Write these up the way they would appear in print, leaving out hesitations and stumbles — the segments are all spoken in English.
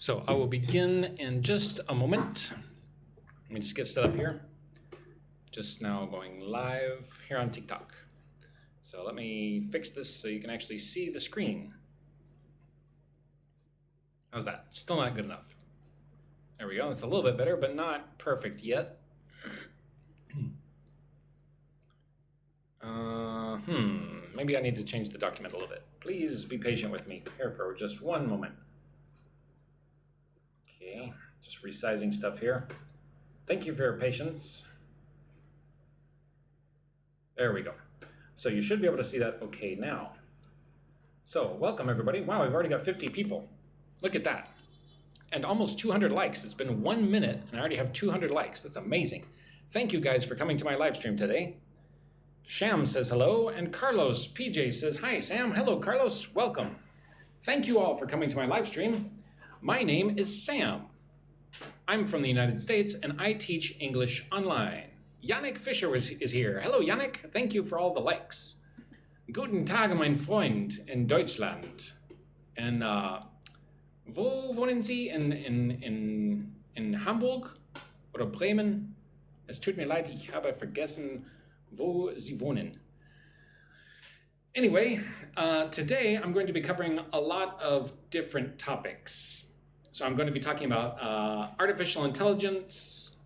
So I will begin in just a moment. Let me just get set up here. Just now going live here on TikTok. So let me fix this so you can actually see the screen. How's that? Still not good enough. There we go. It's a little bit better, but not perfect yet. Maybe I need to change the document a little bit. Please be patient with me here for just one moment. Okay, just resizing stuff here. Thank you for your patience. There we go. So you should be able to see that okay now. So welcome everybody. Wow, we've already got 50 people. Look at that. And almost 200 likes. It's been 1 minute and I already have 200 likes. That's amazing. Thank you guys for coming to my live stream today. Sham says hello, and Carlos PJ says, hi Sam. Hello Carlos, welcome. Thank you all for coming to my live stream. My name is Sam. I'm from the United States and I teach English online. Yannick Fischer is here. Hello Yannick, thank you for all the likes. Guten Tag, mein Freund in Deutschland. And wo wohnen Sie? In Hamburg oder Bremen? Es tut mir leid, ich habe vergessen, wo Sie wohnen. Anyway, today I'm going to be covering a lot of different topics. So I'm going to be talking about artificial intelligence,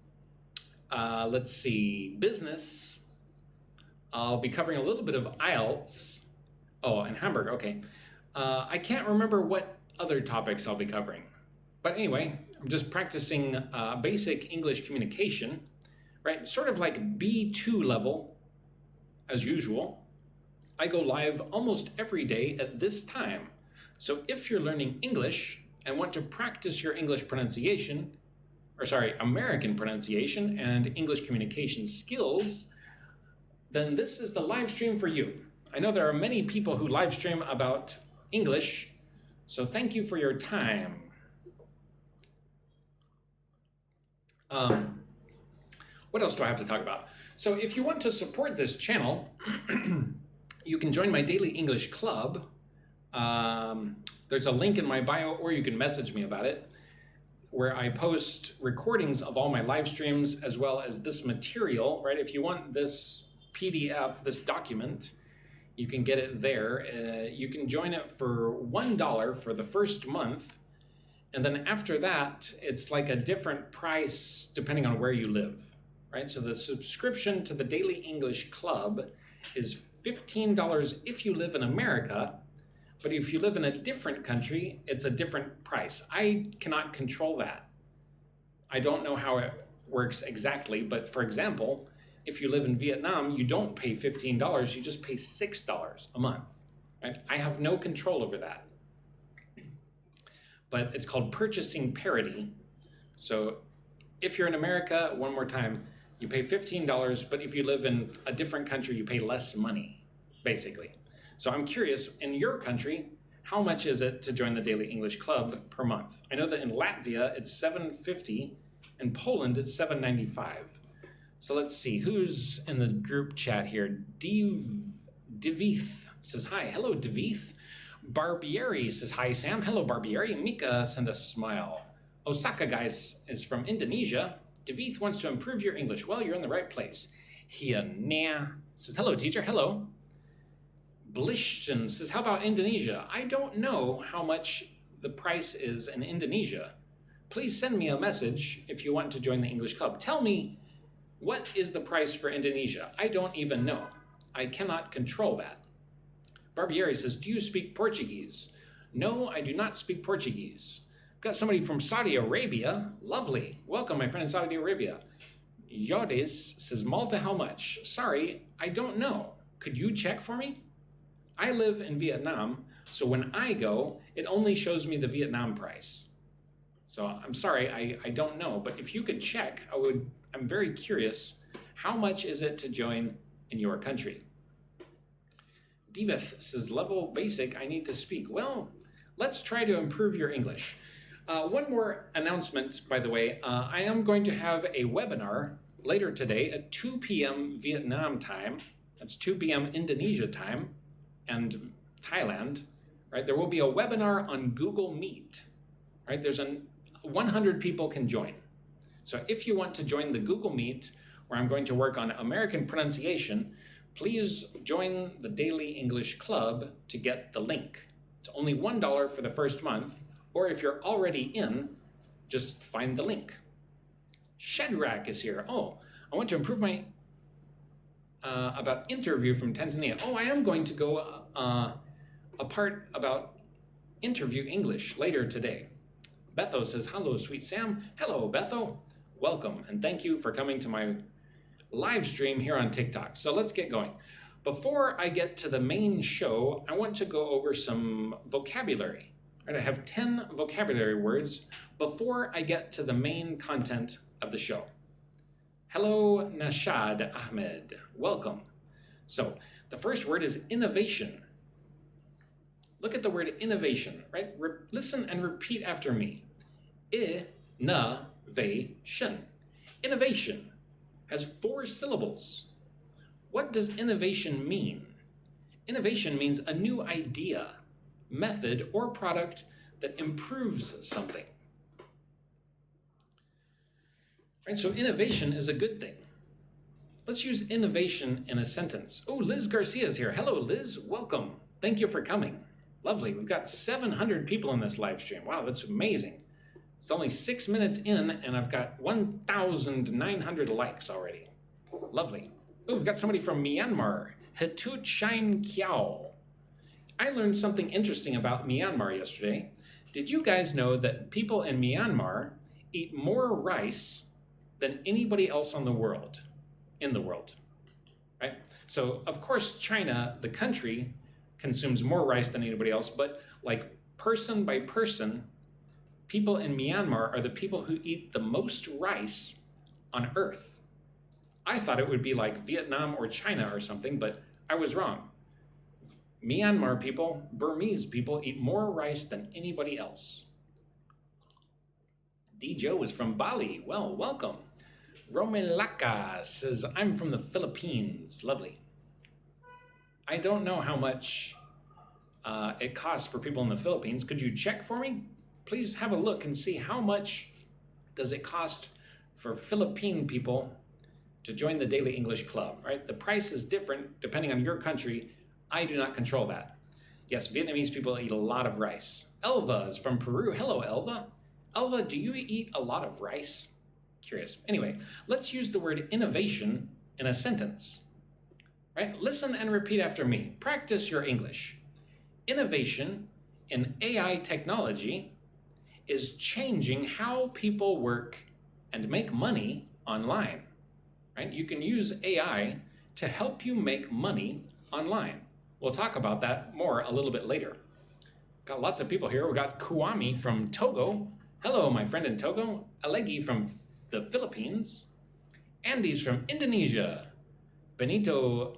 let's see, business. I'll be covering a little bit of IELTS. Oh, and Hamburg, okay. I can't remember what other topics I'll be covering. But anyway, I'm just practicing basic English communication, right? Sort of like B2 level, as usual. I go live almost every day at this time. So if you're learning English and want to practice your English pronunciation, American pronunciation and English communication skills, then this is the live stream for you. I know there are many people who live stream about English, so thank you for your time. What else do I have to talk about? So if you want to support this channel, you can join my daily English club. There's a link in my bio, or you can message me about it, where I post recordings of all my live streams as well as this material, right? If you want this PDF, this document, you can get it there. You can join it for $1 for the first month. And then after that, it's like a different price depending on where you live, right? So the subscription to the Daily English Club is $15 if you live in America, but if you live in a different country, it's a different price. I cannot control that. I don't know how it works exactly, but for example, if you live in Vietnam, you don't pay $15, you just pay $6 a month, right? I have no control over that. But it's called purchasing parity. So if you're in America, one more time, you pay $15, but if you live in a different country, you pay less money, basically. So I'm curious, in your country, how much is it to join the Daily English Club per month? I know that in Latvia, it's $7.50. In Poland, it's $7.95. So let's see, who's in the group chat here? Devith says, hi. Hello, Devith. Barbieri says, hi, Sam. Hello, Barbieri. Mika send a smile. Osaka, guys, is from Indonesia. Devith wants to improve your English. Well, you're in the right place. Hiana says, hello, teacher. Hello. Blishton says, how about Indonesia? I don't know how much the price is in Indonesia. Please send me a message if you want to join the English Club. Tell me, what is the price for Indonesia? I don't even know. I cannot control that. Barbieri says, do you speak Portuguese? No, I do not speak Portuguese. Got somebody from Saudi Arabia. Lovely. Welcome, my friend in Saudi Arabia. Yodis says, Malta, how much? Sorry, I don't know. Could you check for me? I live in Vietnam, so when I go, it only shows me the Vietnam price. So I'm sorry, I don't know, but if you could check, I'm very curious, how much is it to join in your country? Divith says, level basic, I need to speak. Well, let's try to improve your English. One more announcement, by the way. I am going to have a webinar later today at 2 p.m. Vietnam time. That's 2 p.m. Indonesia time and Thailand, right? There will be a webinar on Google Meet. right? 100 people can join. So if you want to join the Google Meet, where I'm going to work on American pronunciation, please join the Daily English Club to get the link. It's only $1 for the first month, or if you're already in, just find the link. Shadrach is here. Oh, I want to improve my about interview from Tanzania. Oh, I am going to go a part about interview English later today. Betho says, hello, sweet Sam. Hello, Betho. Welcome, and thank you for coming to my live stream here on TikTok. So let's get going. Before I get to the main show, I want to go over some vocabulary. Right, I have 10 vocabulary words before I get to the main content of the show. Hello, Nashad Ahmed. Welcome. So the first word is innovation. Look at the word innovation, right? Listen and repeat after me. I-na-va-tion. Innovation has 4 syllables. What does innovation mean? Innovation means a new idea, method, or product that improves something. Right, so innovation is a good thing. Let's use innovation in a sentence. Oh, Liz Garcia is here. Hello, Liz. Welcome. Thank you for coming. Lovely. We've got 700 people in this live stream. Wow, that's amazing. It's only 6 minutes in, and I've got 1,900 likes already. Lovely. Oh, we've got somebody from Myanmar. Hetut Shine Kiao. I learned something interesting about Myanmar yesterday. Did you guys know that people in Myanmar eat more rice than anybody else in the world? Right? So, of course, China, the country, consumes more rice than anybody else, but like person by person, people in Myanmar are the people who eat the most rice on earth. I thought it would be like Vietnam or China or something, but I was wrong. Myanmar people, Burmese people, eat more rice than anybody else. D. Joe is from Bali. Well, welcome. Romelaka says, I'm from the Philippines. Lovely. I don't know how much it costs for people in the Philippines. Could you check for me? Please have a look and see how much does it cost for Philippine people to join the Daily English Club, right? The price is different depending on your country. I do not control that. Yes, Vietnamese people eat a lot of rice. Elva is from Peru. Hello, Elva. Elva, do you eat a lot of rice? Curious. Anyway, let's use the word innovation in a sentence. Right? Listen and repeat after me. Practice your English. Innovation in AI technology is changing how people work and make money online. Right? You can use AI to help you make money online. We'll talk about that more a little bit later. Got lots of people here. We got Kuami from Togo. Hello, my friend in Togo. Alegi from the Philippines. Andy's from Indonesia. Benito,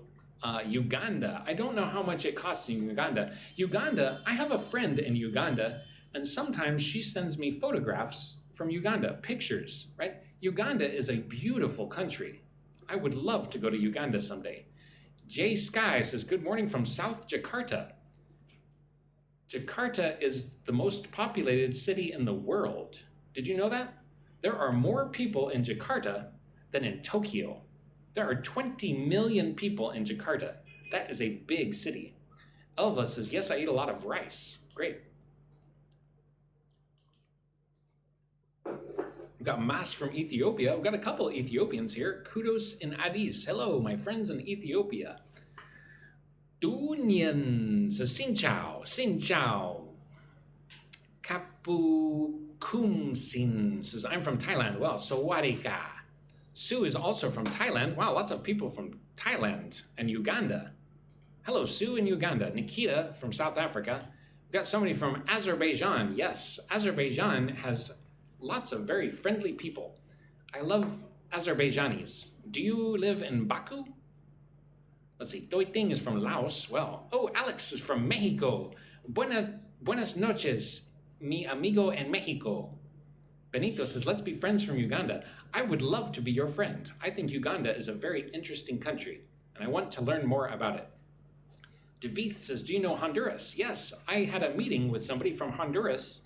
Uganda. I don't know how much it costs in Uganda. Uganda, I have a friend in Uganda, and sometimes she sends me photographs from Uganda, pictures, right? Uganda is a beautiful country. I would love to go to Uganda someday. Jay Sky says, good morning from South Jakarta. Jakarta is the most populated city in the world. Did you know that? There are more people in Jakarta than in Tokyo. There are 20 million people in Jakarta. That is a big city. Elva says, yes, I eat a lot of rice. Great. We've got Mas from Ethiopia. We've got a couple Ethiopians here. Kudos in Addis. Hello, my friends in Ethiopia. Dunyan says, Xin Chao, Xin Chao. Kapu Kum Sin says, I'm from Thailand. Well, Sawadika. Sue is also from Thailand. Wow, lots of people from Thailand and Uganda. Hello, Sue in Uganda. Nikita from South Africa. We've got somebody from Azerbaijan. Yes, Azerbaijan has lots of very friendly people. I love Azerbaijanis. Do you live in Baku? Let's see, Doi Ting is from Laos. Well, oh, Alex is from Mexico. Buenas noches, mi amigo en Mexico. Benito says, let's be friends from Uganda. I would love to be your friend. I think Uganda is a very interesting country, and I want to learn more about it. Devith says, do you know Honduras? Yes, I had a meeting with somebody from Honduras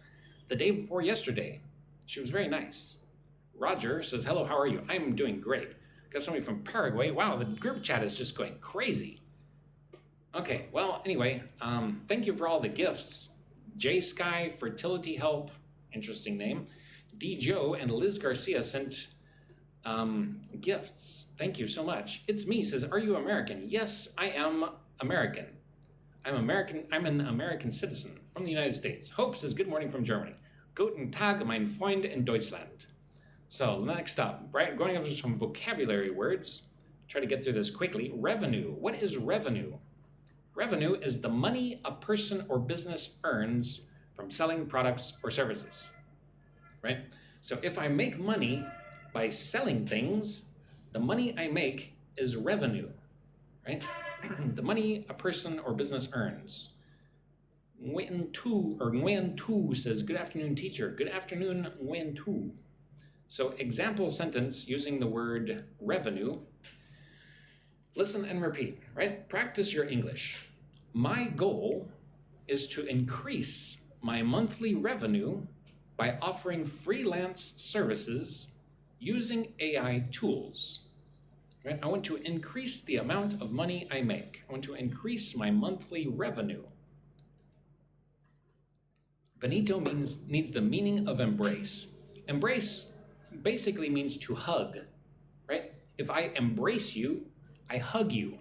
The day before yesterday. She was very nice. Roger says, hello, how are you? I'm doing great. Got somebody from Paraguay. Wow, the group chat is just going crazy. Okay, well, anyway, thank you for all the gifts. J Sky, Fertility Help, interesting name. D Joe and Liz Garcia sent gifts. Thank you so much. It's me, says, are you American? Yes, I am American. I'm an American citizen from the United States. Hope says, good morning from Germany. Guten Tag, mein Freund in Deutschland. So next up, right, going over some vocabulary words. Try to get through this quickly. Revenue. What is revenue? Revenue is the money a person or business earns from selling products or services, right? So if I make money by selling things, the money I make is revenue, right? The money a person or business earns. Nguyen Tu says, good afternoon, teacher. Good afternoon, Nguyen Tu. So example sentence using the word revenue. Listen and repeat, right? Practice your English. My goal is to increase my monthly revenue by offering freelance services using AI tools. Right? I want to increase the amount of money I make. I want to increase my monthly revenue. Bonito needs the meaning of embrace. Embrace basically means to hug, right? If I embrace you, I hug you.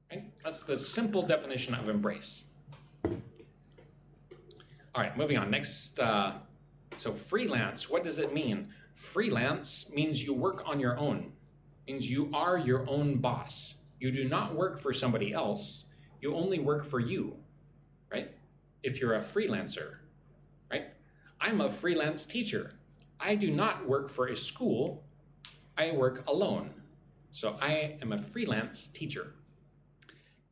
Right? That's the simple definition of embrace. All right, moving on. Next, so freelance, what does it mean? Freelance means you work on your own. Means you are your own boss. You do not work for somebody else. You only work for you, right? If you're a freelancer, right? I'm a freelance teacher. I do not work for a school. I work alone. So I am a freelance teacher.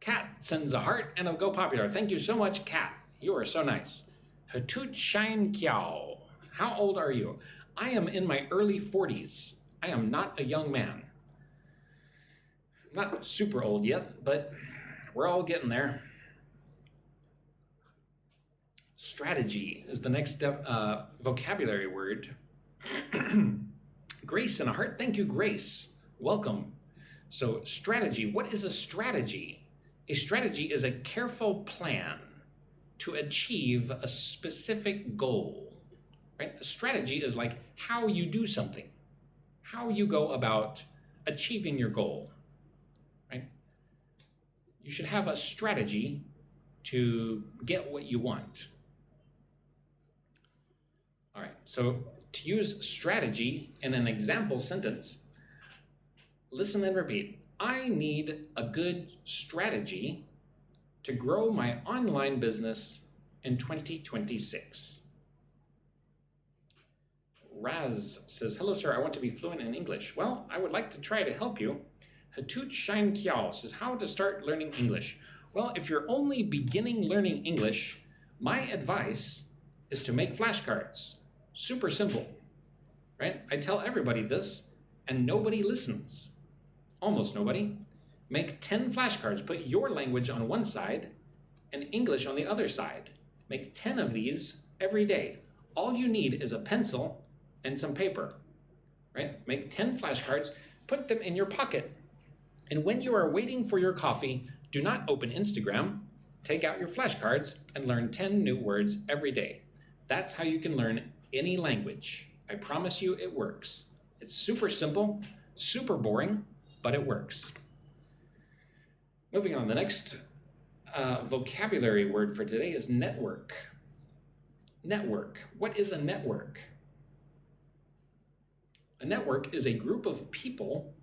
Kat sends a heart and a go popular. Thank you so much, Kat. You are so nice. Hatut Shine Kiao. How old are you? I am in my early 40s. I am not a young man. I'm not super old yet, but we're all getting there. Strategy is the next vocabulary word. Grace and a heart. Thank you, Grace. Welcome. So strategy, what is a strategy? A strategy is a careful plan to achieve a specific goal, right? A strategy is like how you do something, how you go about achieving your goal, right? You should have a strategy to get what you want. All right, so to use strategy in an example sentence, listen and repeat. I need a good strategy to grow my online business in 2026. Raz says, hello, sir. I want to be fluent in English. Well, I would like to try to help you. Hatut Shine Kiao says, how to start learning English. Well, if you're only beginning learning English, my advice is to make flashcards. Super simple, right? I tell everybody this and nobody listens. Almost nobody. Make 10 flashcards. Put your language on one side and English on the other side. Make 10 of these every day. All you need is a pencil and some paper, right? Make 10 flashcards, put them in your pocket. And when you are waiting for your coffee, do not open Instagram. Take out your flashcards and learn 10 new words every day. That's how you can learn any language. I promise you it works. It's super simple, super boring, but it works. Moving on, the next vocabulary word for today is network. Network. What is a network? A network is a group of people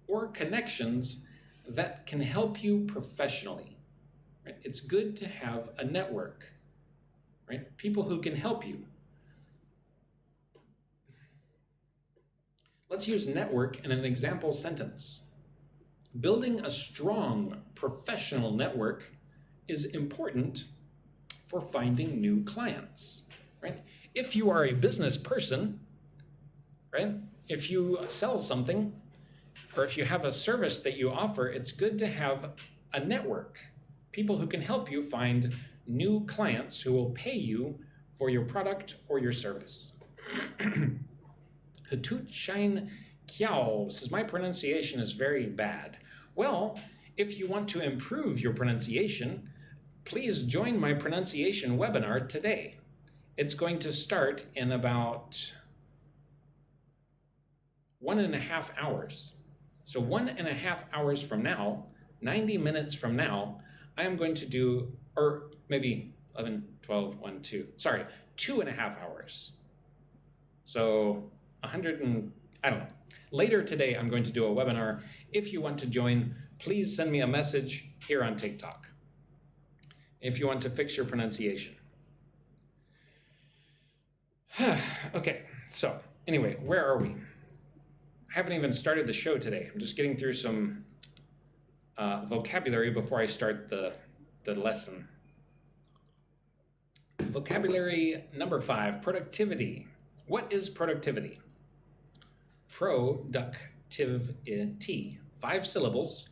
or connections that can help you professionally. Right? It's good to have a network, right? People who can help you. Let's use network in an example sentence. Building a strong professional network is important for finding new clients, right? If you are a business person, right? If you sell something, or if you have a service that you offer, it's good to have a network, people who can help you find new clients who will pay you for your product or your service. Hatut Shine Kiao says, my pronunciation is very bad. Well, if you want to improve your pronunciation, please join my pronunciation webinar today. It's going to start in about 1.5 hours. So 1.5 hours from now, 90 minutes from now, I am going to do, or maybe 11, 12, 1, 2, sorry, 2.5 hours. So 100 and, I don't know. Later today, I'm going to do a webinar. If you want to join, please send me a message here on TikTok. If you want to fix your pronunciation. Okay, so anyway, where are we? I haven't even started the show today. I'm just getting through some vocabulary before I start the lesson. Vocabulary number 5, productivity. What is productivity? Productivity. 5 syllables.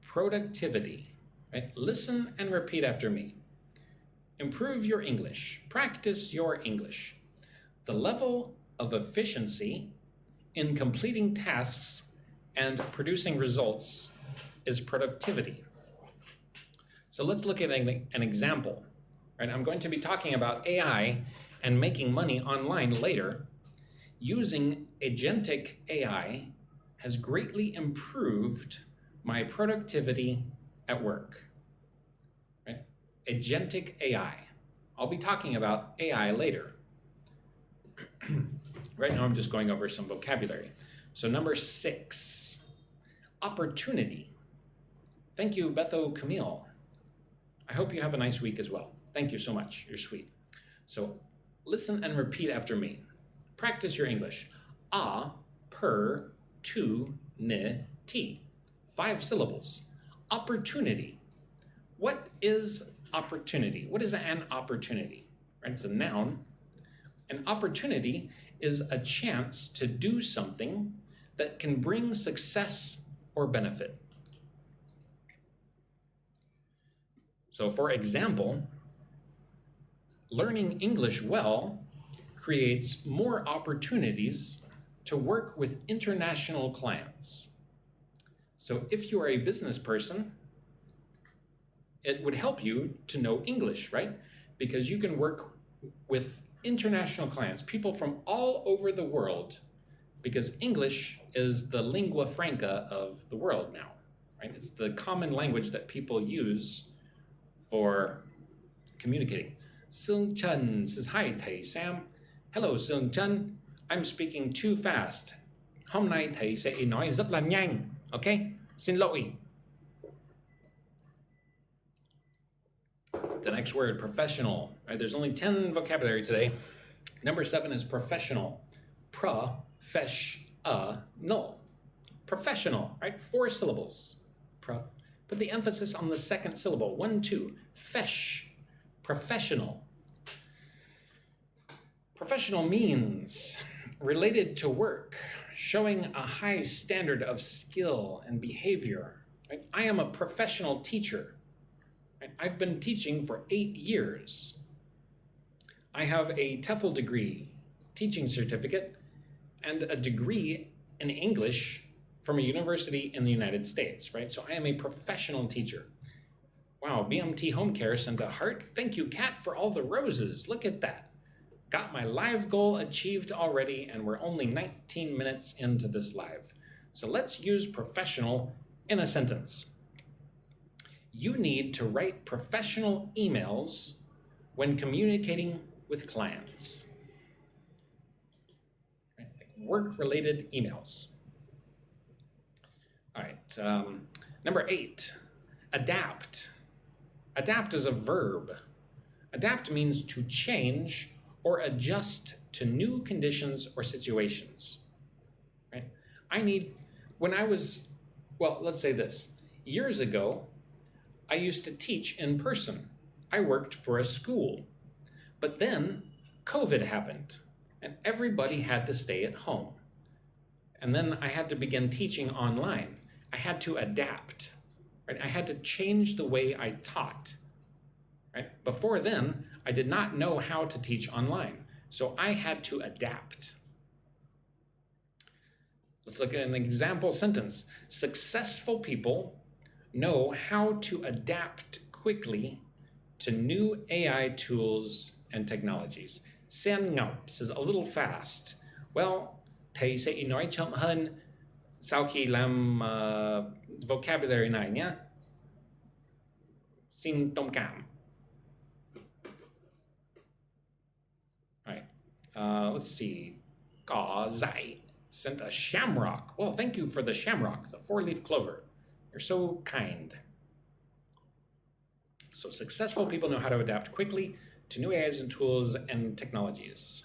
Productivity. Right? Listen and repeat after me. Improve your English. Practice your English. The level of efficiency in completing tasks and producing results is productivity. So let's look at an example. Right? I'm going to be talking about AI and making money online later. Using agentic AI has greatly improved my productivity at work. Right? Agentic AI. I'll be talking about AI later. Right now I'm just going over some vocabulary. So number 6, opportunity. Thank you, Betho Camille. I hope you have a nice week as well. Thank you so much. You're sweet. So listen and repeat after me. Practice your English. A-per-tu-ni-ti. 5 syllables. Opportunity. What is opportunity? What is an opportunity? Right? It's a noun. An opportunity is a chance to do something that can bring success or benefit. So for example, learning English well creates more opportunities to work with international clients. So if you are a business person, it would help you to know English, right? Because you can work with international clients, people from all over the world, because English is the lingua franca of the world now, right? It's the common language that people use for communicating. Sung Chen says, hi, thầy Sam. Hello, Sung Chen. I'm speaking too fast. Hôm nay thầy sẽ nói rất là nhanh. Okay? Xin lỗi. The next word, professional. Right, there's only 10 vocabulary today. Number 7 is professional. Professional. Professional, right? 4 syllables. Put the emphasis on the second syllable. 1, 2. Fesh. Professional. Professional means related to work, showing a high standard of skill and behavior. Right? I am a professional teacher. Right? I've been teaching for 8 years. I have a TEFL degree, teaching certificate, and a degree in English from a university in the United States, right? So I am a professional teacher. Wow, BMT Home Care sent a heart. Thank you, Kat, for all the roses. Look at that. Got my live goal achieved already, and we're only 19 minutes into this live. So let's use professional in a sentence. You need to write professional emails when communicating with clients. Right? Like work-related emails. All right, number 8, adapt. Adapt is a verb. Adapt means to change or adjust to new conditions or situations. Right? Let's say this. Years ago, I used to teach in person. I worked for a school. But then COVID happened and everybody had to stay at home. And then I had to begin teaching online. I had to adapt. Right? I had to change the way I taught. Right? Before then, I did not know how to teach online, so I had to adapt. Let's look at an example sentence. Successful people know how to adapt quickly to new AI tools and technologies. Sen ngọc says a little fast. Well, thầy sẽ nói chậm hơn sau khi làm vocabulary này nhé. Xin thông cảm. All right. Let's see. Cỏ dại sent a shamrock. Well, thank you for the shamrock, the four-leaf clover. You're so kind. So successful people know how to adapt quickly to new AIs and tools and technologies.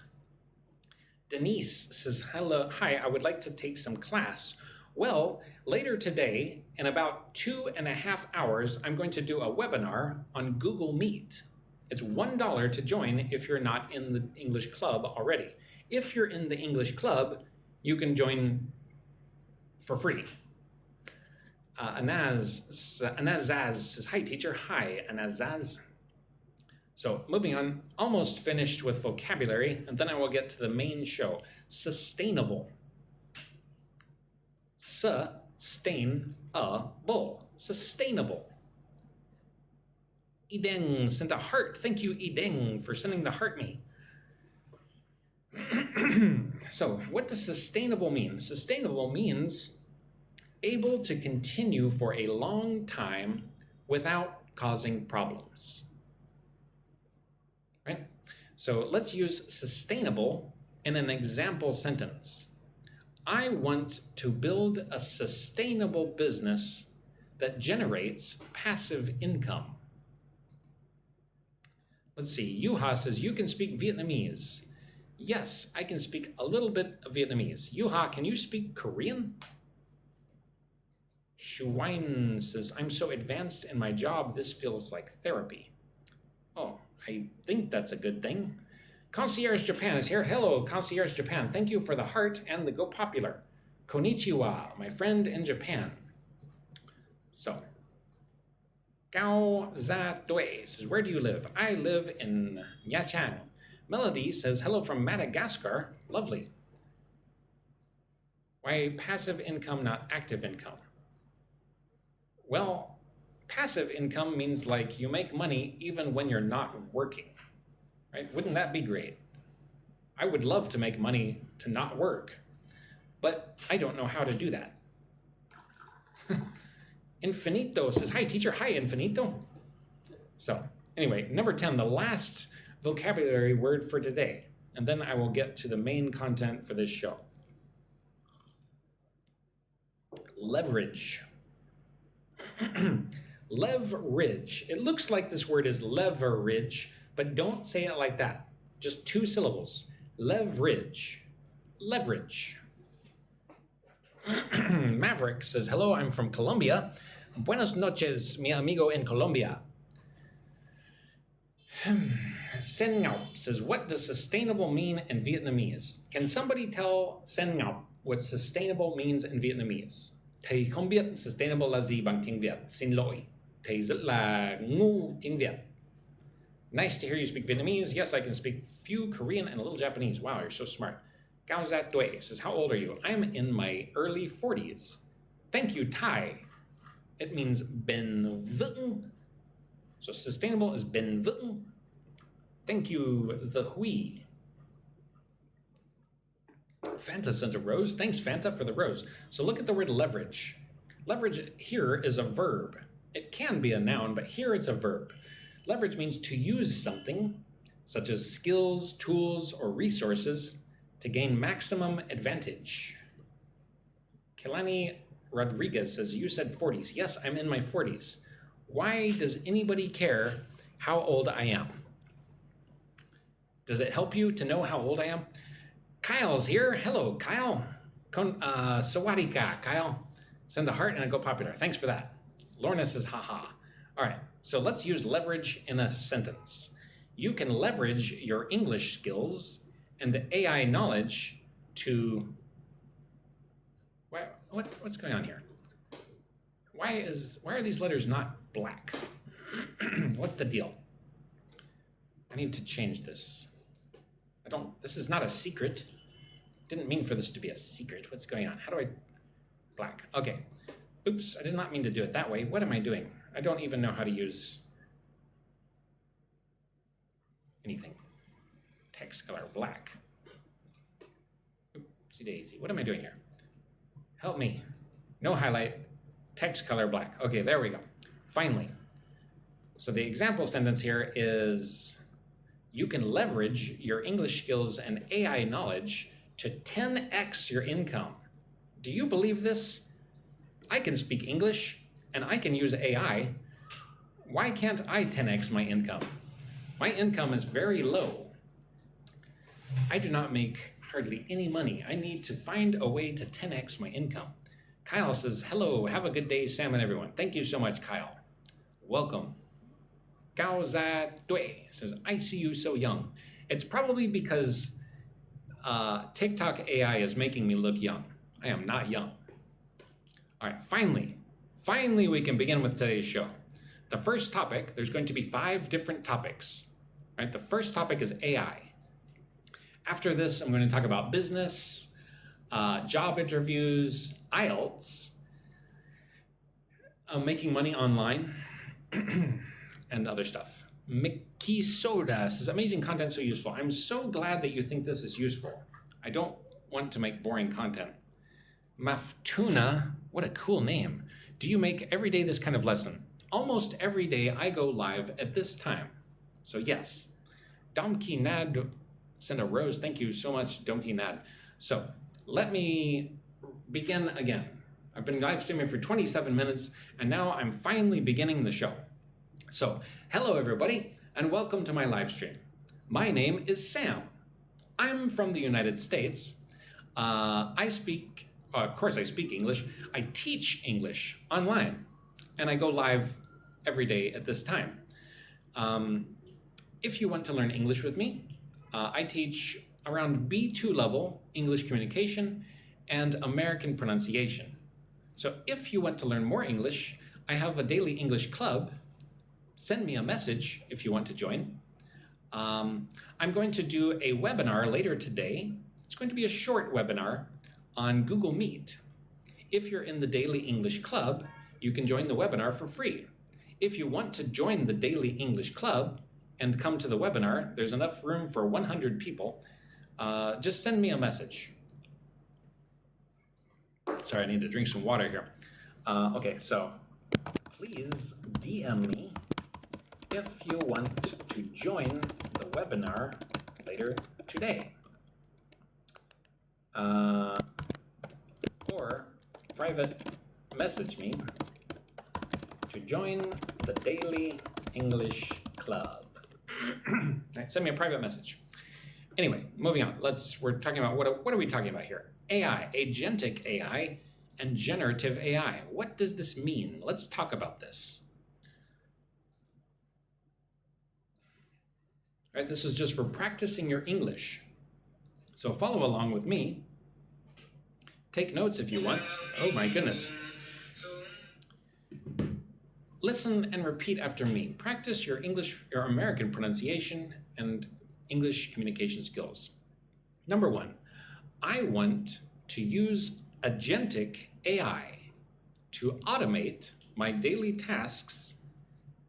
Denise says, hello, hi, I would like to take some class. Well, later today, in about 2.5 hours, I'm going to do a webinar on Google Meet. It's $1 to join if you're not in the English club already. If you're in the English club, you can join for free. Anazaz says, hi teacher, hi Anazaz. So moving on, almost finished with vocabulary, and then I will get to the main show. Sustainable. Sustainable. Sustainable. Ideng sent a heart. Thank you, Ideng, for sending the heart me. So what does sustainable mean? Sustainable means able to continue for a long time without causing problems. Right? So let's use sustainable in an example sentence. I want to build a sustainable business that generates passive income. Let's see, Yuha says, you can speak Vietnamese. Yes, I can speak a little bit of Vietnamese. Yuha, can you speak Korean? Shuwain says, I'm so advanced in my job, this feels like therapy. Oh, I think that's a good thing. Concierge Japan is here. Hello, Concierge Japan. Thank you for the heart and the Go Popular. Konnichiwa, my friend in Japan. So, Gao Za Dui says, where do you live? I live in Nha Trang. Melody says, hello from Madagascar. Lovely. Why passive income, not active income? Well, passive income means like you make money even when you're not working, right? Wouldn't that be great? I would love to make money to not work, but I don't know how to do that. Infinito says, hi teacher, hi Infinito. So anyway, number 10, the last vocabulary word for today, and then I will get to the main content for this show. Leverage. Leverage. It looks like this word is leverage, but don't say it like that. Just 2 syllables. Leverage. Leverage. Maverick says, hello, I'm from Colombia. Buenas noches, mi amigo in Colombia. Sen Ngọc says, what does sustainable mean in Vietnamese? Can somebody tell Sen Ngọc what sustainable means in Vietnamese? Thầy không biết sustainable là gì bằng tiếng Việt. Xin lỗi. Thầy rất là ngu tiếng Việt. Nice to hear you speak Vietnamese. Yes, I can speak few Korean and a little Japanese. Wow, you're so smart. Gao Zat Dui says, how old are you? I'm in my early 40s. Thank you, Thai. It means bền vững. So sustainable is bền vững. Thank you, the Hui. Fanta sent a rose. Thanks, Fanta, for the rose. So look at the word leverage. Leverage here is a verb. It can be a noun, but here it's a verb. Leverage means to use something, such as skills, tools, or resources, to gain maximum advantage. Kelani Rodriguez says, you said 40s. Yes, I'm in my 40s. Why does anybody care how old I am? Does it help you to know how old I am? Kyle's here. Hello, Kyle. Sawadika, Kyle. Send a heart and a Go Popular. Thanks for that. Lorna says, haha. All right, so let's use leverage in a sentence. You can leverage your English skills and AI knowledge to... What's going on here? Why are these letters not black? What's the deal? I need to change this. This is not a secret. Didn't mean for this to be a secret. What's going on? How do I, black, okay. Oops, I did not mean to do it that way. What am I doing? I don't even know how to use anything. Text color black. Oopsie daisy, what am I doing here? Help me. No highlight, text color black. Okay, there we go. Finally. So the example sentence here is, you can leverage your English skills and AI knowledge to 10x your income. Do you believe this? I can speak English and I can use AI. Why can't I 10x my income? My income is very low. I do not make hardly any money. I need to find a way to 10x my income. Kyle says, hello, have a good day, Sam and everyone. Thank you so much, Kyle. Welcome. Gao Za Dui says, I see you so young. It's probably because TikTok AI is making me look young. I am not young. All right, finally we can begin with today's show. The first topic, there's going to be 5 different topics. Right? The first topic is AI. After this, I'm going to talk about business, job interviews, IELTS, making money online, and other stuff. Mickey Soda says, amazing content, so useful. I'm so glad that you think this is useful. I don't want to make boring content. Maftuna, what a cool name. Do you make every day this kind of lesson? Almost every day I go live at this time. So yes. Domki Nad sent a rose. Thank you so much, Domki Nad. So let me begin again. I've been live streaming for 27 minutes and now I'm finally beginning the show. So hello everybody and welcome to my live stream. My name is Sam. I'm from the United States. Of course I speak English. I teach English online and I go live every day at this time. If you want to learn English with me, I teach around B2 level English communication and American pronunciation. So if you want to learn more English, I have a daily English club. Send me a message if you want to join. I'm going to do a webinar later today. It's going to be a short webinar on Google Meet. If you're in the Daily English Club, you can join the webinar for free. If you want to join the Daily English Club and come to the webinar, there's enough room for 100 people. Just send me a message. Sorry, I need to drink some water here. Okay, so please DM me if you want to join the webinar later today. Or private message me to join the Daily English Club. Right, send me a private message. Anyway, moving on. We're talking about, what are we talking about here? AI, agentic AI, and generative AI. What does this mean? Let's talk about this. All right, this is just for practicing your English. So follow along with me. Take notes if you want. Oh my goodness. Listen and repeat after me. Practice your English, your American pronunciation and English communication skills. Number 1, I want to use agentic AI to automate my daily tasks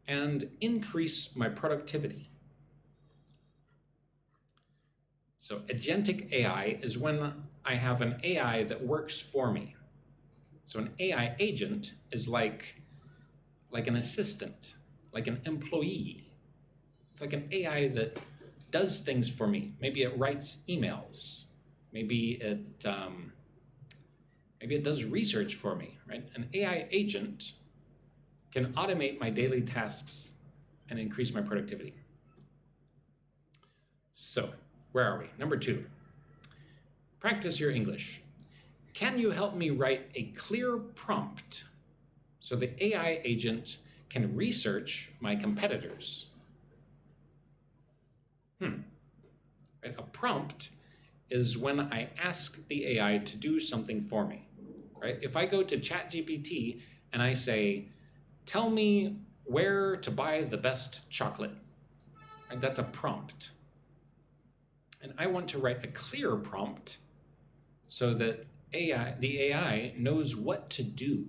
and increase my productivity. So agentic AI is when I have an AI that works for me. So an AI agent is like an assistant, like an employee. It's like an AI that does things for me. Maybe it writes emails. Maybe it does research for me, right? An AI agent can automate my daily tasks and increase my productivity. So, where are we? Number 2, practice your English. Can you help me write a clear prompt so the AI agent can research my competitors? Right? A prompt is when I ask the AI to do something for me, right? If I go to ChatGPT and I say, tell me where to buy the best chocolate, Right? That's a prompt. And I want to write a clear prompt so that the AI knows what to do.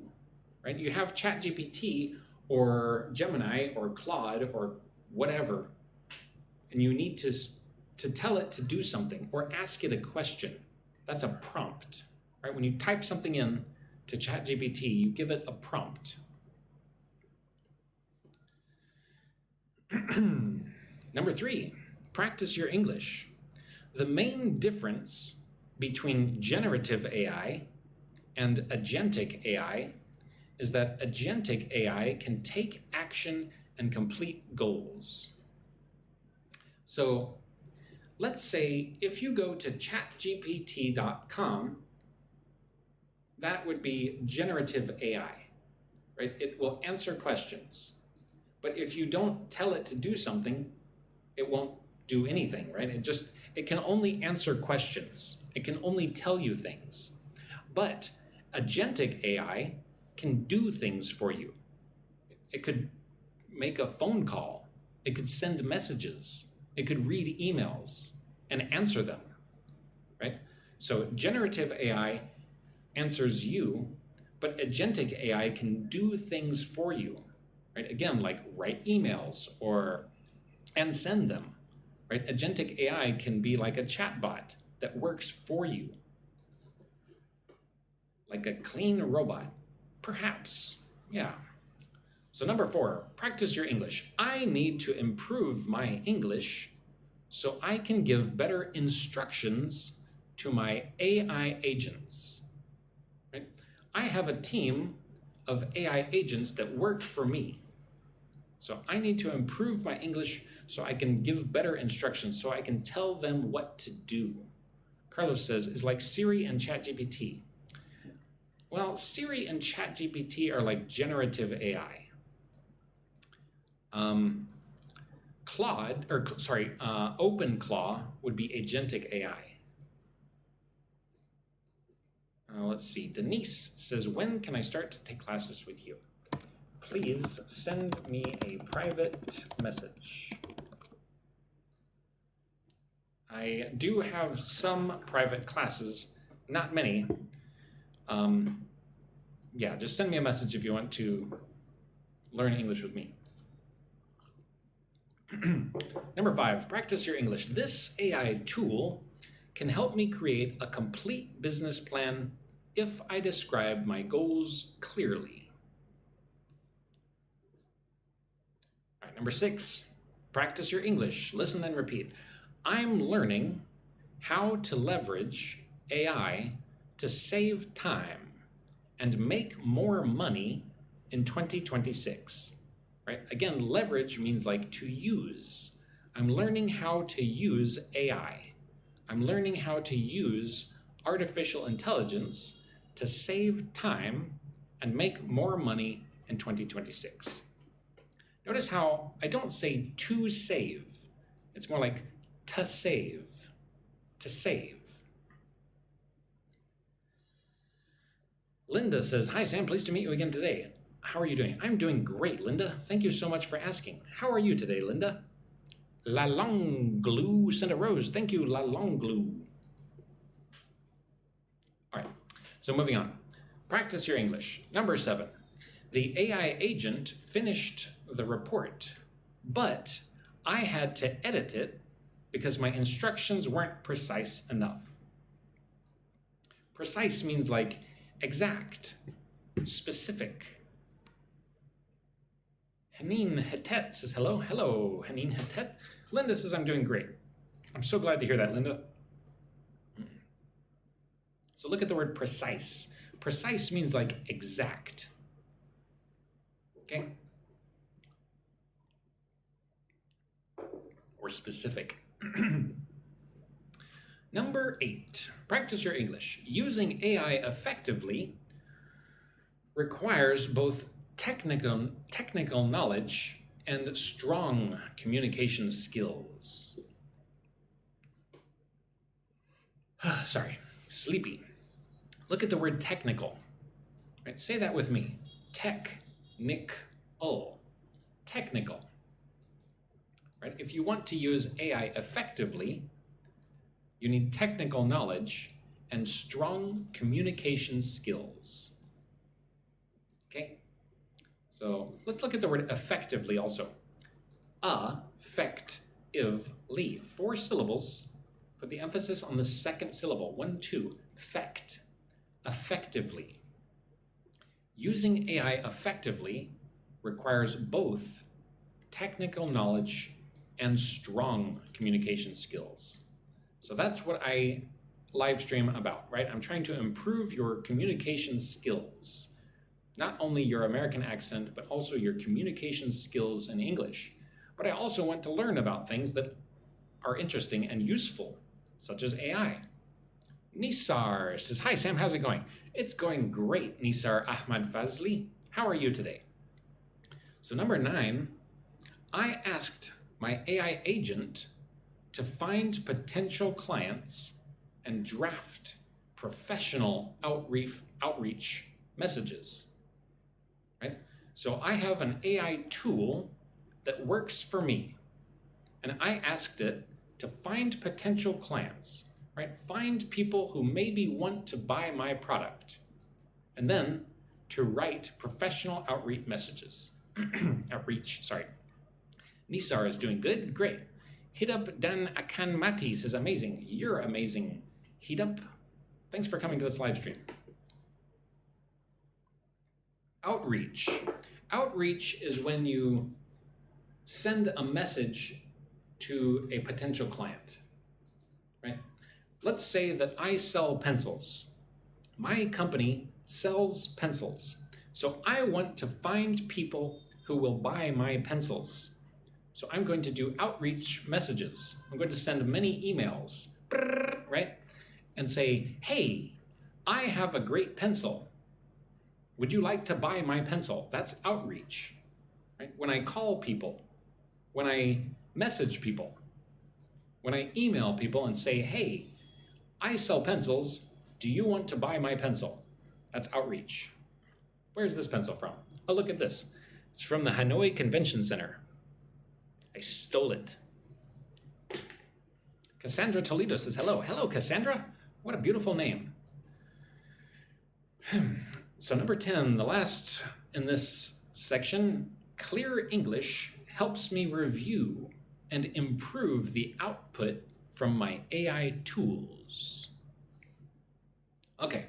Right? You have ChatGPT or Gemini or Claude or whatever, and you need to tell it to do something or ask it a question. That's a prompt. Right? When you type something in to ChatGPT, you give it a prompt. Number 3, practice your English. The main difference between generative AI and agentic AI is that agentic AI can take action and complete goals. So let's say if you go to chatgpt.com, that would be generative AI, right? It will answer questions. But if you don't tell it to do something, it won't do anything, right? It can only answer questions. It can only tell you things. But agentic AI can do things for you. It could make a phone call. It could send messages. It could read emails and answer them, right? So generative AI answers you, but agentic AI can do things for you, right? Again, like write emails and send them, right? Agentic AI can be like a chatbot that works for you, like a clean robot, perhaps, yeah. So number 4, practice your English. I need to improve my English so I can give better instructions to my AI agents. Right? I have a team of AI agents that work for me. So I need to improve my English so I can give better instructions, so I can tell them what to do. Carlos says, is like Siri and ChatGPT. Well, Siri and ChatGPT are like generative AI. OpenClaw would be agentic AI. Let's see. Denise says, when can I start to take classes with you? Please send me a private message. I do have some private classes, not many. Yeah, just send me a message if you want to learn English with me. Number 5, practice your English. This AI tool can help me create a complete business plan if I describe my goals clearly. All right, number 6, practice your English. Listen and repeat. I'm learning how to leverage AI to save time and make more money in 2026. Right? Again, leverage means like to use. I'm learning how to use AI. I'm learning how to use artificial intelligence to save time and make more money in 2026. Notice how I don't say to save. It's more like to save. To save. Linda says, hi Sam, pleased to meet you again today. How are you doing? I'm doing great, Linda. Thank you so much for asking. How are you today, Linda? La Longue Glue sent a rose. Thank you, La Longue Glue. All right, so moving on. Practice your English. Number 7, the AI agent finished the report, but I had to edit it because my instructions weren't precise enough. Precise means like exact, specific. Haneen Hetet says hello. Hello, Haneen Hetet. Linda says I'm doing great. I'm so glad to hear that, Linda. So look at the word precise. Precise means like exact. Okay? Or specific. Number 8, practice your English. Using AI effectively requires both technical knowledge and strong communication skills. Sorry, sleepy. Look at the word technical. Right, say that with me. Technical. Technical. right? If you want to use AI effectively, you need technical knowledge and strong communication skills. Okay, so let's look at the word effectively also. Affect-ive-ly, 4 syllables. Put the emphasis on the second syllable. 1, 2, fect, effectively. Using AI effectively requires both technical knowledge and strong communication skills. So that's what I live stream about, right? I'm trying to improve your communication skills. Not only your American accent, but also your communication skills in English. But I also want to learn about things that are interesting and useful, such as AI. Nisar says, hi Sam, how's it going? It's going great, Nisar Ahmad Fazli. How are you today? So number 9, I asked my AI agent to find potential clients and draft professional outreach messages, right? So I have an AI tool that works for me, and I asked it to find potential clients, right? Find people who maybe want to buy my product, and then to write professional outreach messages. Nisar is doing good, great. Hidap Dan Akanmati says, amazing. You're amazing. Hidap, thanks for coming to this live stream. Outreach. Outreach is when you send a message to a potential client, right? Let's say that I sell pencils. My company sells pencils. So I want to find people who will buy my pencils. So I'm going to do outreach messages. I'm going to send many emails, right? And say, hey, I have a great pencil. Would you like to buy my pencil? That's outreach, right? When I call people, when I message people, when I email people and say, hey, I sell pencils. Do you want to buy my pencil? That's outreach. Where's this pencil from? Oh, look at this. It's from the Hanoi Convention Center. I stole it. Cassandra Toledo says, hello. Hello, Cassandra. What a beautiful name. So number 10, the last in this section, clear English helps me review and improve the output from my AI tools. Okay,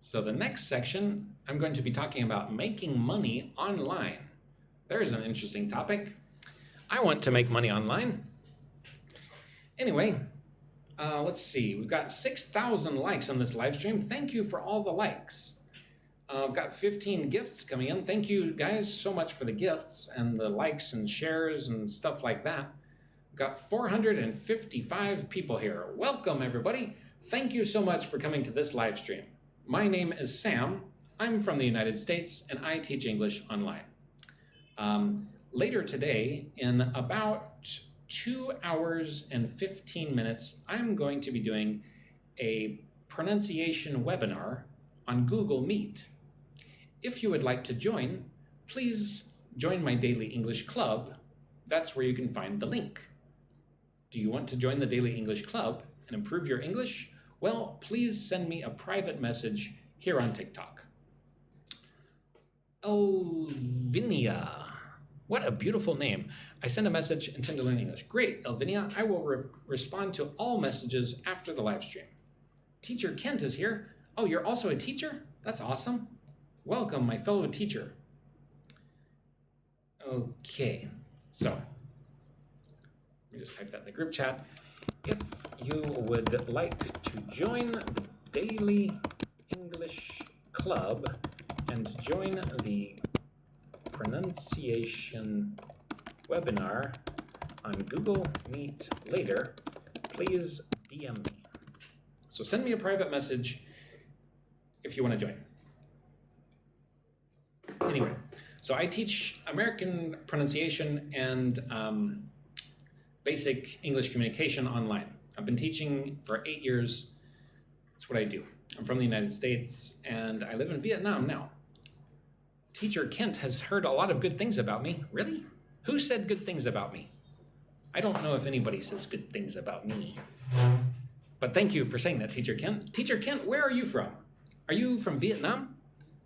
so the next section, I'm going to be talking about making money online. There's an interesting topic. I want to make money online. Anyway, let's see. We've got 6,000 likes on this live stream. Thank you for all the likes. I've got 15 gifts coming in. Thank you guys so much for the gifts and the likes and shares and stuff like that. We've got 455 people here. Welcome, everybody. Thank you so much for coming to this live stream. My name is Sam. I'm from the United States, and I teach English online. Later today, in about 2 hours and 15 minutes, I'm going to be doing a pronunciation webinar on Google Meet. If you would like to join, please join my Daily English Club. That's where you can find the link. Do you want to join the Daily English Club and improve your English? Well, please send me a private message here on TikTok. Elvinia. What a beautiful name. I send a message, intend to learn English. Great, Elvinia. I will respond to all messages after the live stream. Teacher Kent is here. Oh, you're also a teacher? That's awesome. Welcome, my fellow teacher. Okay, so let me just type that in the group chat. If you would like to join the Daily English Club and join the pronunciation webinar on Google Meet later, please DM me. So send me a private message if you want to join. Anyway, so I teach American pronunciation and basic English communication online. I've been teaching for 8 years. That's what I do. I'm from the United States and I live in Vietnam now. Teacher Kent has heard a lot of good things about me. Really? Who said good things about me? I don't know if anybody says good things about me. But thank you for saying that, Teacher Kent. Teacher Kent, where are you from? Are you from Vietnam?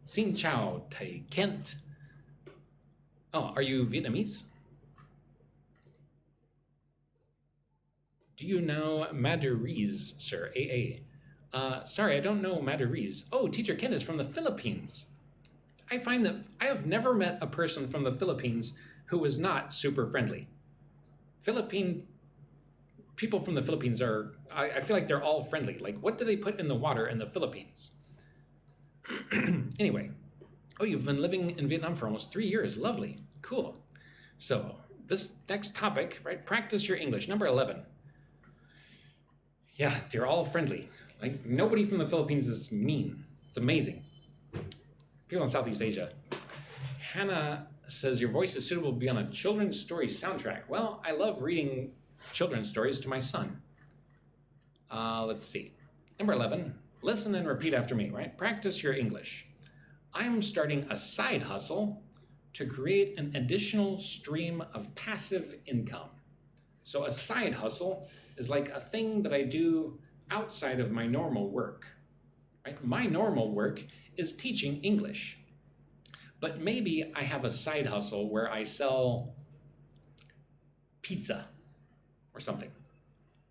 Xin chào, thầy Kent. Oh, are you Vietnamese? Do you know Madurese, sir? AA. Sorry, I don't know Madurese. Oh, Teacher Kent is from the Philippines. I find that I have never met a person from the Philippines who was not super friendly. People from the Philippines are, I feel like they're all friendly. Like, what do they put in the water in the Philippines? Anyway, oh, you've been living in Vietnam for almost 3 years. Lovely. Cool. So this next topic, right? Practice your English. Number 11. Yeah, they're all friendly. Like, nobody from the Philippines is mean. It's amazing. People in Southeast Asia. Hannah says, your voice is suitable to be on a children's story soundtrack. Well, I love reading children's stories to my son. Let's see. Number 11, listen and repeat after me, right? Practice your English. I'm starting a side hustle to create an additional stream of passive income. So a side hustle is like a thing that I do outside of my normal work, right? My normal work is teaching English, but maybe I have a side hustle where I sell pizza or something.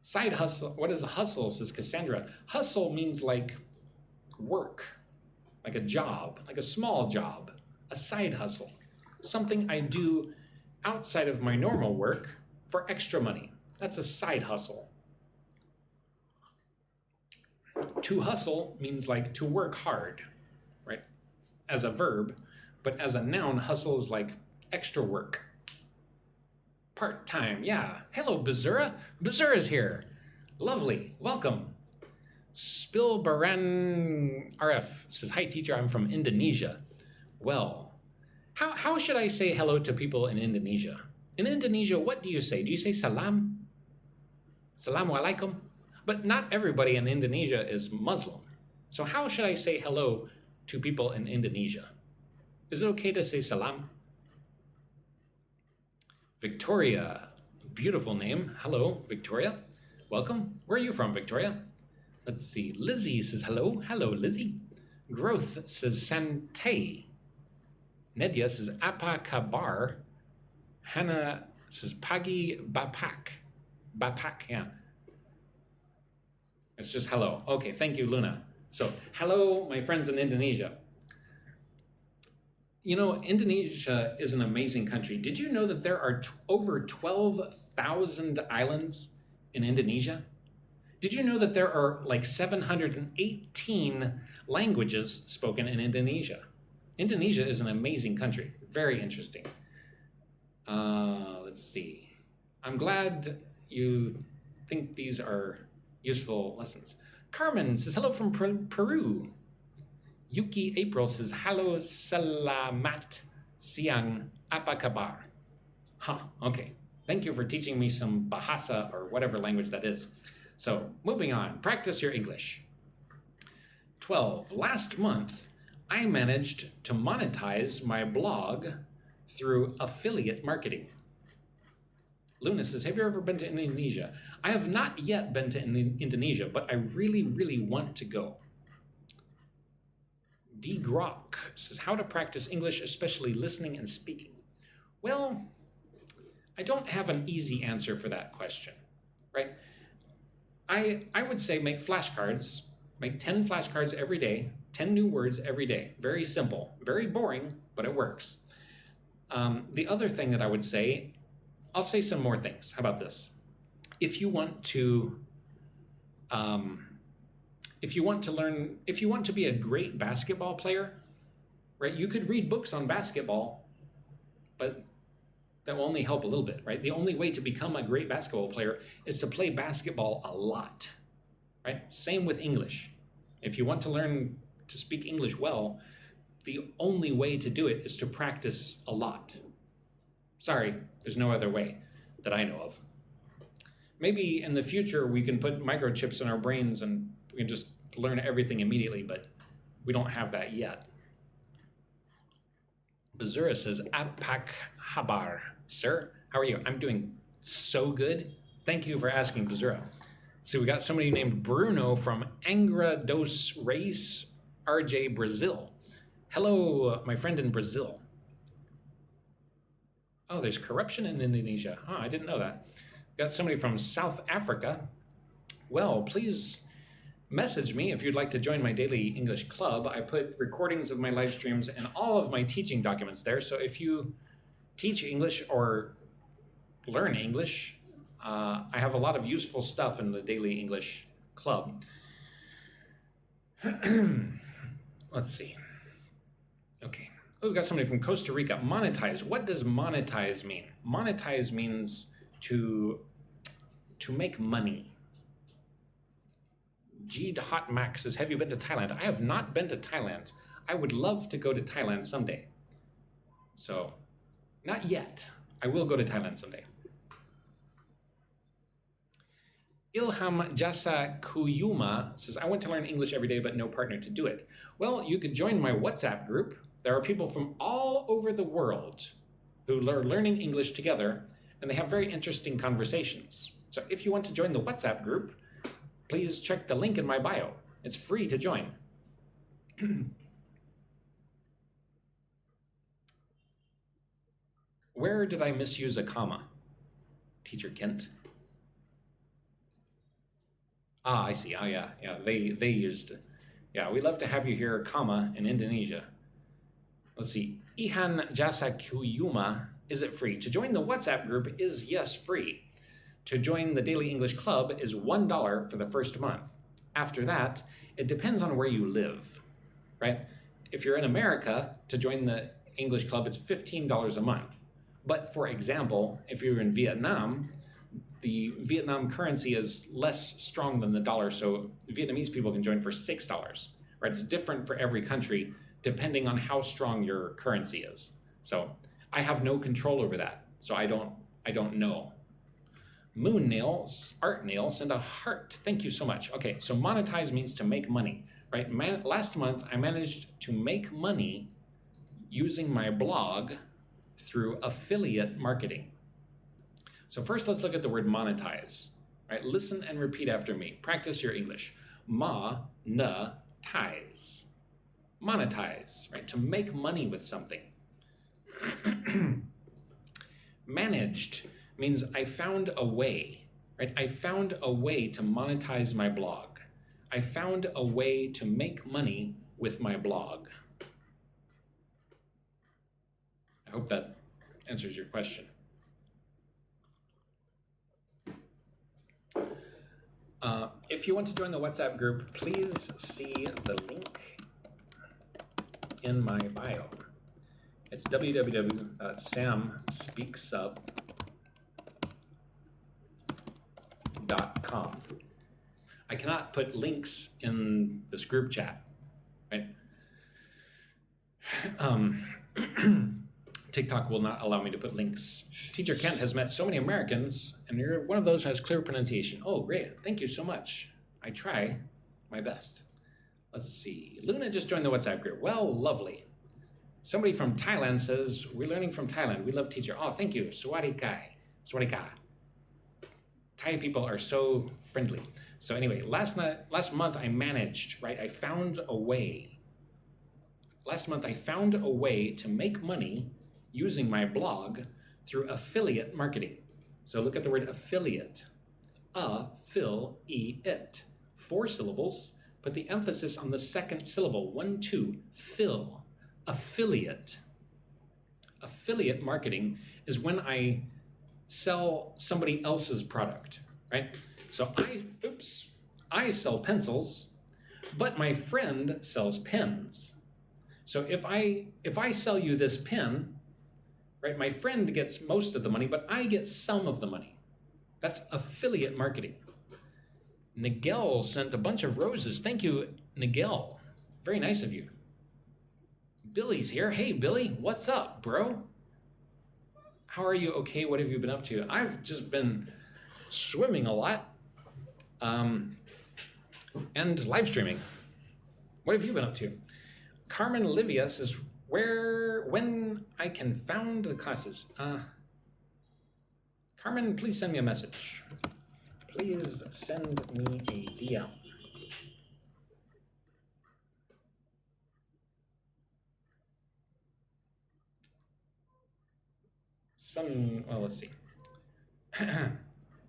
Side hustle, what is a hustle, says Cassandra? Hustle means like work, like a job, like a small job, a side hustle, something I do outside of my normal work for extra money. That's a side hustle. To hustle means like to work hard, right? As a verb, but as a noun, hustle is like extra work. Part-time, yeah. Hello, Bazura. Bazura's here. Lovely, welcome. Spilbaran RF says, hi teacher, I'm from Indonesia. Well, how should I say hello to people in Indonesia? In Indonesia, what do you say? Do you say salam? Assalamu alaikum? But not everybody in Indonesia is Muslim. So how should I say hello to people in Indonesia? Is it okay to say salam? Victoria, beautiful name. Hello, Victoria. Welcome. Where are you from, Victoria? Let's see. Lizzie says hello. Hello, Lizzie. Growth says Sante. Nedia says apa kabar. Hannah says pagi bapak. Bapak, yeah. It's just hello. Okay, thank you, Luna. So, hello, my friends in Indonesia. You know, Indonesia is an amazing country. Did you know that there are over 12,000 islands in Indonesia? Did you know that there are like 718 languages spoken in Indonesia? Indonesia is an amazing country. Very interesting. Let's see. I'm glad you think these are useful lessons. Carmen says, hello from Peru. Yuki April says, hello, salamat siang, apa kabar? Huh, okay. Thank you for teaching me some Bahasa or whatever language that is. So, moving on, practice your English. 12, last month, I managed to monetize my blog through affiliate marketing. Luna says, have you ever been to Indonesia? I have not yet been to Indonesia, but I really, really want to go. D. Grok says, how to practice English, especially listening and speaking. Well, I don't have an easy answer for that question, right? I would say make flashcards, make 10 flashcards every day, 10 new words every day. Very simple, very boring, but it works. The other thing that I would say, I'll say some more things. How about this? If you want to learn, if you want to be a great basketball player, right, you could read books on basketball, but that will only help a little bit, right? The only way to become a great basketball player is to play basketball a lot, right? Same with English. If you want to learn to speak English well, the only way to do it is to practice a lot. Sorry, there's no other way that I know of. Maybe in the future we can put microchips in our brains and we can just learn everything immediately, but we don't have that yet. Bazura says, Apak Habar. Sir, how are you? I'm doing So good. Thank you for asking, Bezura. So we got somebody named Bruno from Angra dos Reis, RJ, Brazil. Hello, my friend in Brazil. Oh, there's corruption in Indonesia. Oh, I didn't know that. Got somebody from South Africa. Well, please message me if you'd like to join my daily English club. I put recordings of my live streams and all of my teaching documents there. So if you teach English or learn English, I have a lot of useful stuff in the daily English club. Let's see. Okay. Oh, we got somebody from Costa Rica. Monetize. What does monetize mean? Monetize means to make money. G. Hot Max says, have you been to Thailand? I have not been to Thailand. I would love to go to Thailand someday. So, not yet. I will go to Thailand someday. Ilham Jasa Kuyuma says, I want to learn English every day, but no partner to do it. Well, you could join my WhatsApp group. There are people from all over the world who are learning English together, and they have very interesting conversations. So if you want to join the WhatsApp group, please check the link in my bio. It's free to join. Where did I misuse a comma? Teacher Kent. Ah, I see. Oh, yeah. They used it. Yeah, we love to have you here, comma, in Indonesia. Let's see. Ihan Jasa Kuyuma, is it free? To join the WhatsApp group is, yes, free. To join the Daily English Club is $1 for the first month. After that, it depends on where you live, right? If you're in America, to join the English Club, it's $15 a month. But for example, if you're in Vietnam, the Vietnam currency is less strong than the dollar, so Vietnamese people can join for $6, right? It's different for every country depending on how strong your currency is. So I have no control over that, so I don't know. Moon Nails, Art Nail, send a heart. Thank you so much. Okay, so monetize means to make money, right? Last month, I managed to make money using my blog through affiliate marketing. So first, let's look at the word monetize, right? Listen and repeat after me. Practice your English. Ma-na-tize. Monetize, right? To make money with something. Managed means I found a way, right? I found a way to monetize my blog. I found a way to make money with my blog. I hope that answers your question. If you want to join the WhatsApp group, please see the link in my bio. It's www.samspeaksup.com. I cannot put links in this group chat, right? TikTok will not allow me to put links. Teacher Kent has met so many Americans, and you're one of those who has clear pronunciation. Oh, great. Thank you so much. I try my best. Let's see. Luna just joined the WhatsApp group. Well, lovely. Somebody from Thailand says, we're learning from Thailand. We love teacher. Oh, thank you. Sawadi kai. Sawadi ka. Thai people are so friendly. So anyway, last month I managed, right? I found a way. Last month I found a way to make money using my blog through affiliate marketing. So look at the word affiliate. A-fill-e-it. 4 syllables. Put the emphasis on the second syllable. 1, 2. Fill. Affiliate. Affiliate marketing is when I sell somebody else's product, right? So I sell pencils, but my friend sells pens. So if I sell you this pen, right, my friend gets most of the money, but I get some of the money. That's affiliate marketing. Nigel sent a bunch of roses. Thank you, Nigel. Very nice of you. Billy's here. Hey, Billy, what's up, bro? How are you? Okay, what have you been up to? I've just been swimming a lot and live streaming. What have you been up to? Carmen Olivia says, when I can found the classes. Carmen, please send me a message. Please send me a DM. Well, let's see.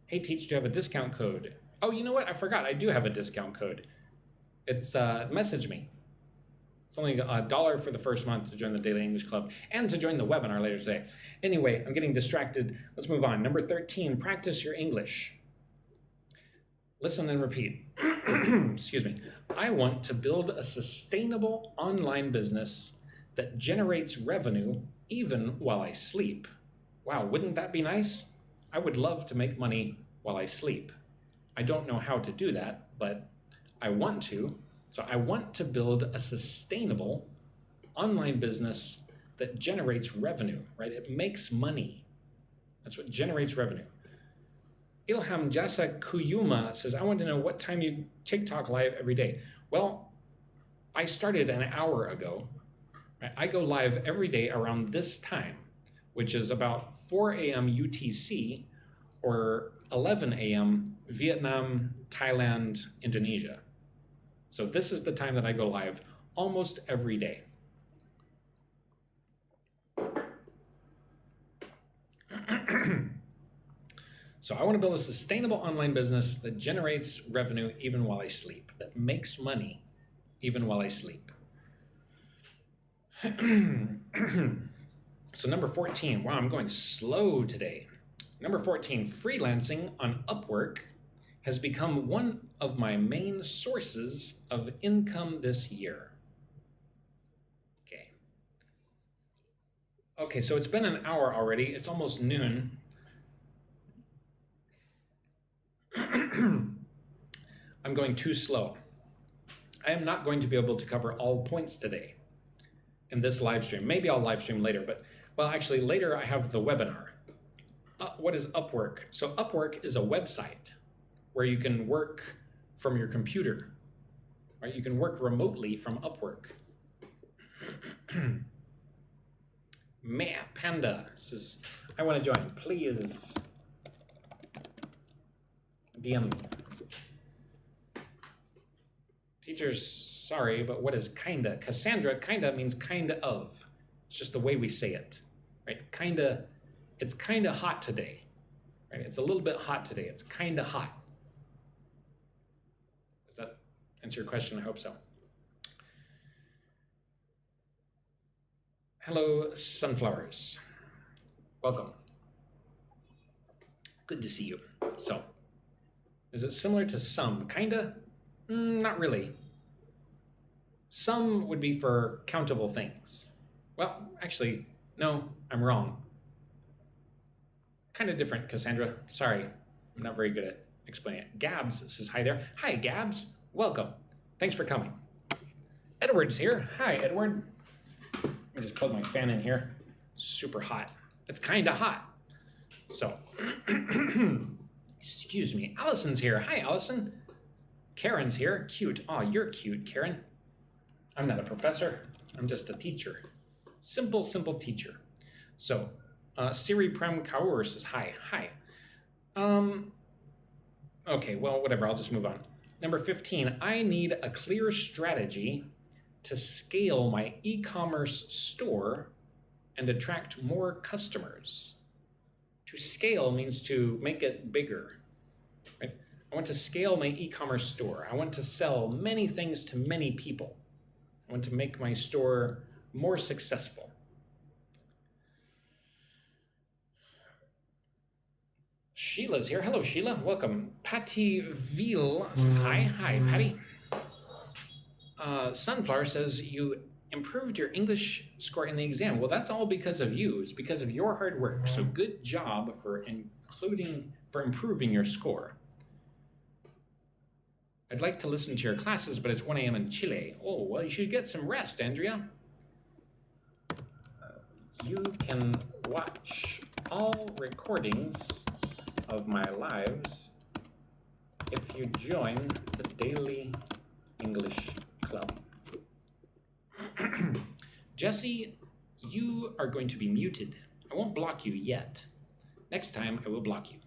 Hey, Teach, do you have a discount code? Oh, you know what? I forgot. I do have a discount code. It's message me. It's only $1 for the first month to join the Daily English Club and to join the webinar later today. Anyway, I'm getting distracted. Let's move on. Number 13, practice your English. Listen and repeat. Excuse me. I want to build a sustainable online business that generates revenue even while I sleep. Wow, wouldn't that be nice? I would love to make money while I sleep. I don't know how to do that, but I want to. So I want to build a sustainable online business that generates revenue, right? It makes money. That's what generates revenue. Ilham Jasa Kuyuma says, I want to know what time you TikTok live every day. Well, I started an hour ago. Right? I go live every day around this time, which is about 4 a.m. UTC or 11 a.m. Vietnam, Thailand, Indonesia. So this is the time that I go live almost every day. So I want to build a sustainable online business that generates revenue even while I sleep, that makes money even while I sleep. So number 14, wow, I'm going slow today. Number 14, freelancing on Upwork has become one of my main sources of income this year. Okay, so it's been an hour already. It's almost noon. I'm going too slow. I am not going to be able to cover all points today in this live stream. Maybe I'll live stream later, but well, actually later I have the webinar. What is Upwork? So Upwork is a website where you can work from your computer, right? You can work remotely from Upwork. Meh, Panda says, I want to join, please. DM me. Teachers, sorry, but what is kinda? Cassandra, kinda means kind of. It's just the way we say it, right? Kinda, it's kinda hot today, right? It's a little bit hot today. It's kinda hot. Does that answer your question? I hope so. Hello, sunflowers. Welcome. Good to see you. So, is it similar to some? Kinda? Not really. Some would be for countable things. Well, actually, no, I'm wrong. Kind of different, Cassandra. Sorry, I'm not very good at explaining it. Gabs says hi there. Hi, Gabs. Welcome. Thanks for coming. Edward's here. Hi, Edward. Let me just plug my fan in here. Super hot. It's kind of hot. So, excuse me. Allison's here. Hi, Allison. Karen's here. Cute. Oh, you're cute, Karen. I'm not a professor. I'm just a teacher. Simple, simple teacher. So, Siri Prem Kaur says hi. Hi. Okay, well, whatever. I'll just move on. Number 15, I need a clear strategy to scale my e-commerce store and attract more customers. To scale means to make it bigger, right? I want to scale my e-commerce store. I want to sell many things to many people. I want to make my store more successful. Sheila's here. Hello, Sheila. Welcome. Patty Veal says hi. Hi, Patty. Sunflower says you improved your English score in the exam. Well, that's all because of you. It's because of your hard work. So good job for improving your score. I'd like to listen to your classes, but it's 1 a.m. in Chile. Oh, well, you should get some rest, Andrea. You can watch all recordings of my lives if you join the Daily English Club. Jesse, you are going to be muted. I won't block you yet, Next time, I will block you.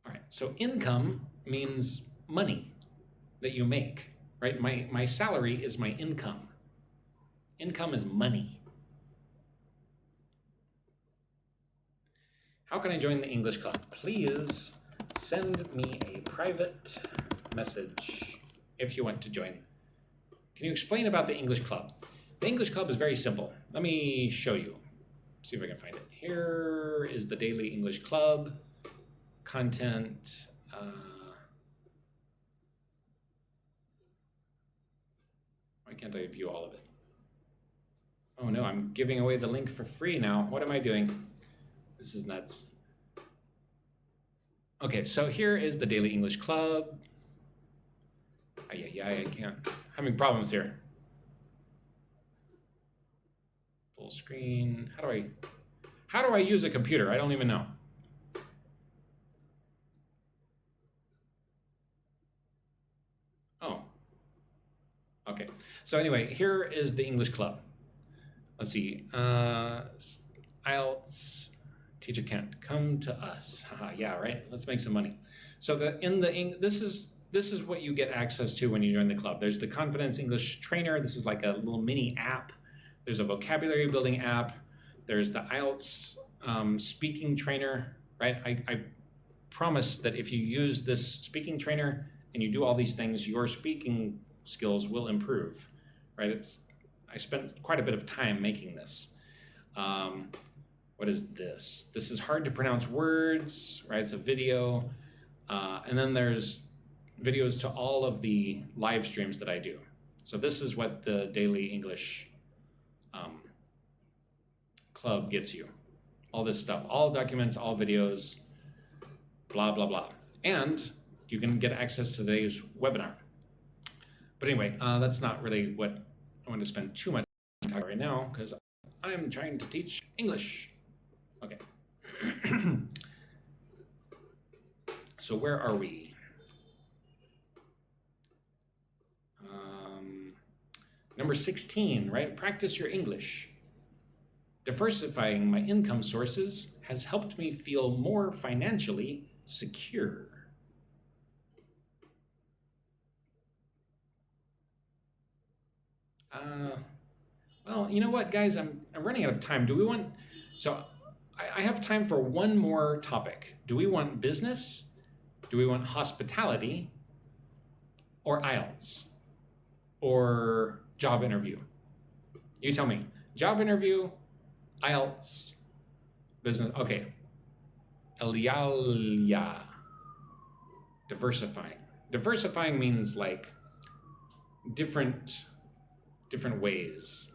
All right, so income means money that you make, right? My salary is my income. Income is money. How can I join the English club? Please send me a private message if you want to join. Can you explain about the English club? The English club is very simple. Let me show you. See if I can find it. Here is the Daily English Club content. Why can't I view all of it? Oh no, I'm giving away the link for free now. What am I doing? This is nuts. Okay, so here is the Daily English Club. I can't. Having problems here. Full screen. How do I use a computer? I don't even know. Oh. Okay. So anyway, here is the English Club. Let's see. IELTS teacher can't come to us. Haha, yeah, right. Let's make some money. So this is what you get access to when you join the club. There's the Confidence English Trainer. This is like a little mini app. There's a vocabulary building app. There's the IELTS speaking trainer, right? I promise that if you use this speaking trainer and you do all these things, your speaking skills will improve, right? I spent quite a bit of time making this. What is this? This is hard to pronounce words, right? It's a video. And then there's videos to all of the live streams that I do. So this is what the Daily English Club gets you. All this stuff, all documents, all videos, blah, blah, blah. And you can get access to today's webinar. But anyway, that's not really what I want to spend too much time on right now, because I'm trying to teach English. Okay. So where are we? Number 16, right? Practice your English. Diversifying my income sources has helped me feel more financially secure. Well, you know what, guys? I'm running out of time. Do we want... So I have time for one more topic. Do we want business? Do we want hospitality? Or IELTS? Or job interview? You tell me. Job interview, IELTS, business. Okay. Elialia. Diversifying. Diversifying means like different ways.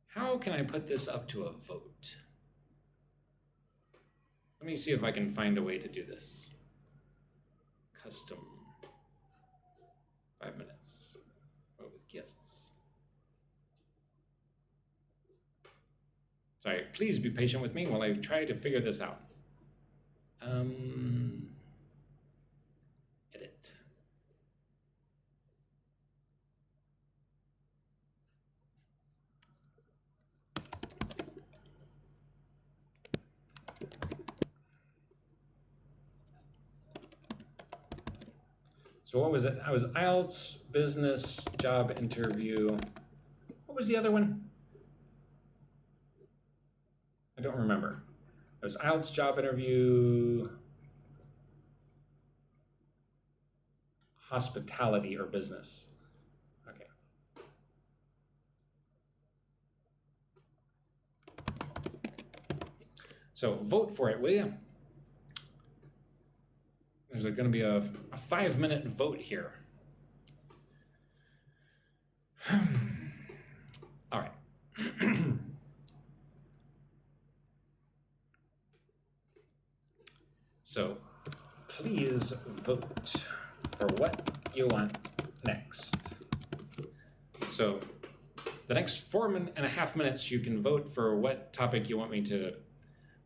How can I put this up to a vote? Let me see if I can find a way to do this. Custom. 5 minutes. Vote with gifts. Sorry, please be patient with me while I try to figure this out. Edit. So what was it? I was IELTS, business, job interview. What was the other one? I don't remember. It was IELTS, job interview, hospitality, or business. Okay. So vote for it, will you? There's going to be a 5-minute vote here. All right. So please vote for what you want next. So the next 4.5 minutes, you can vote for what topic you want me to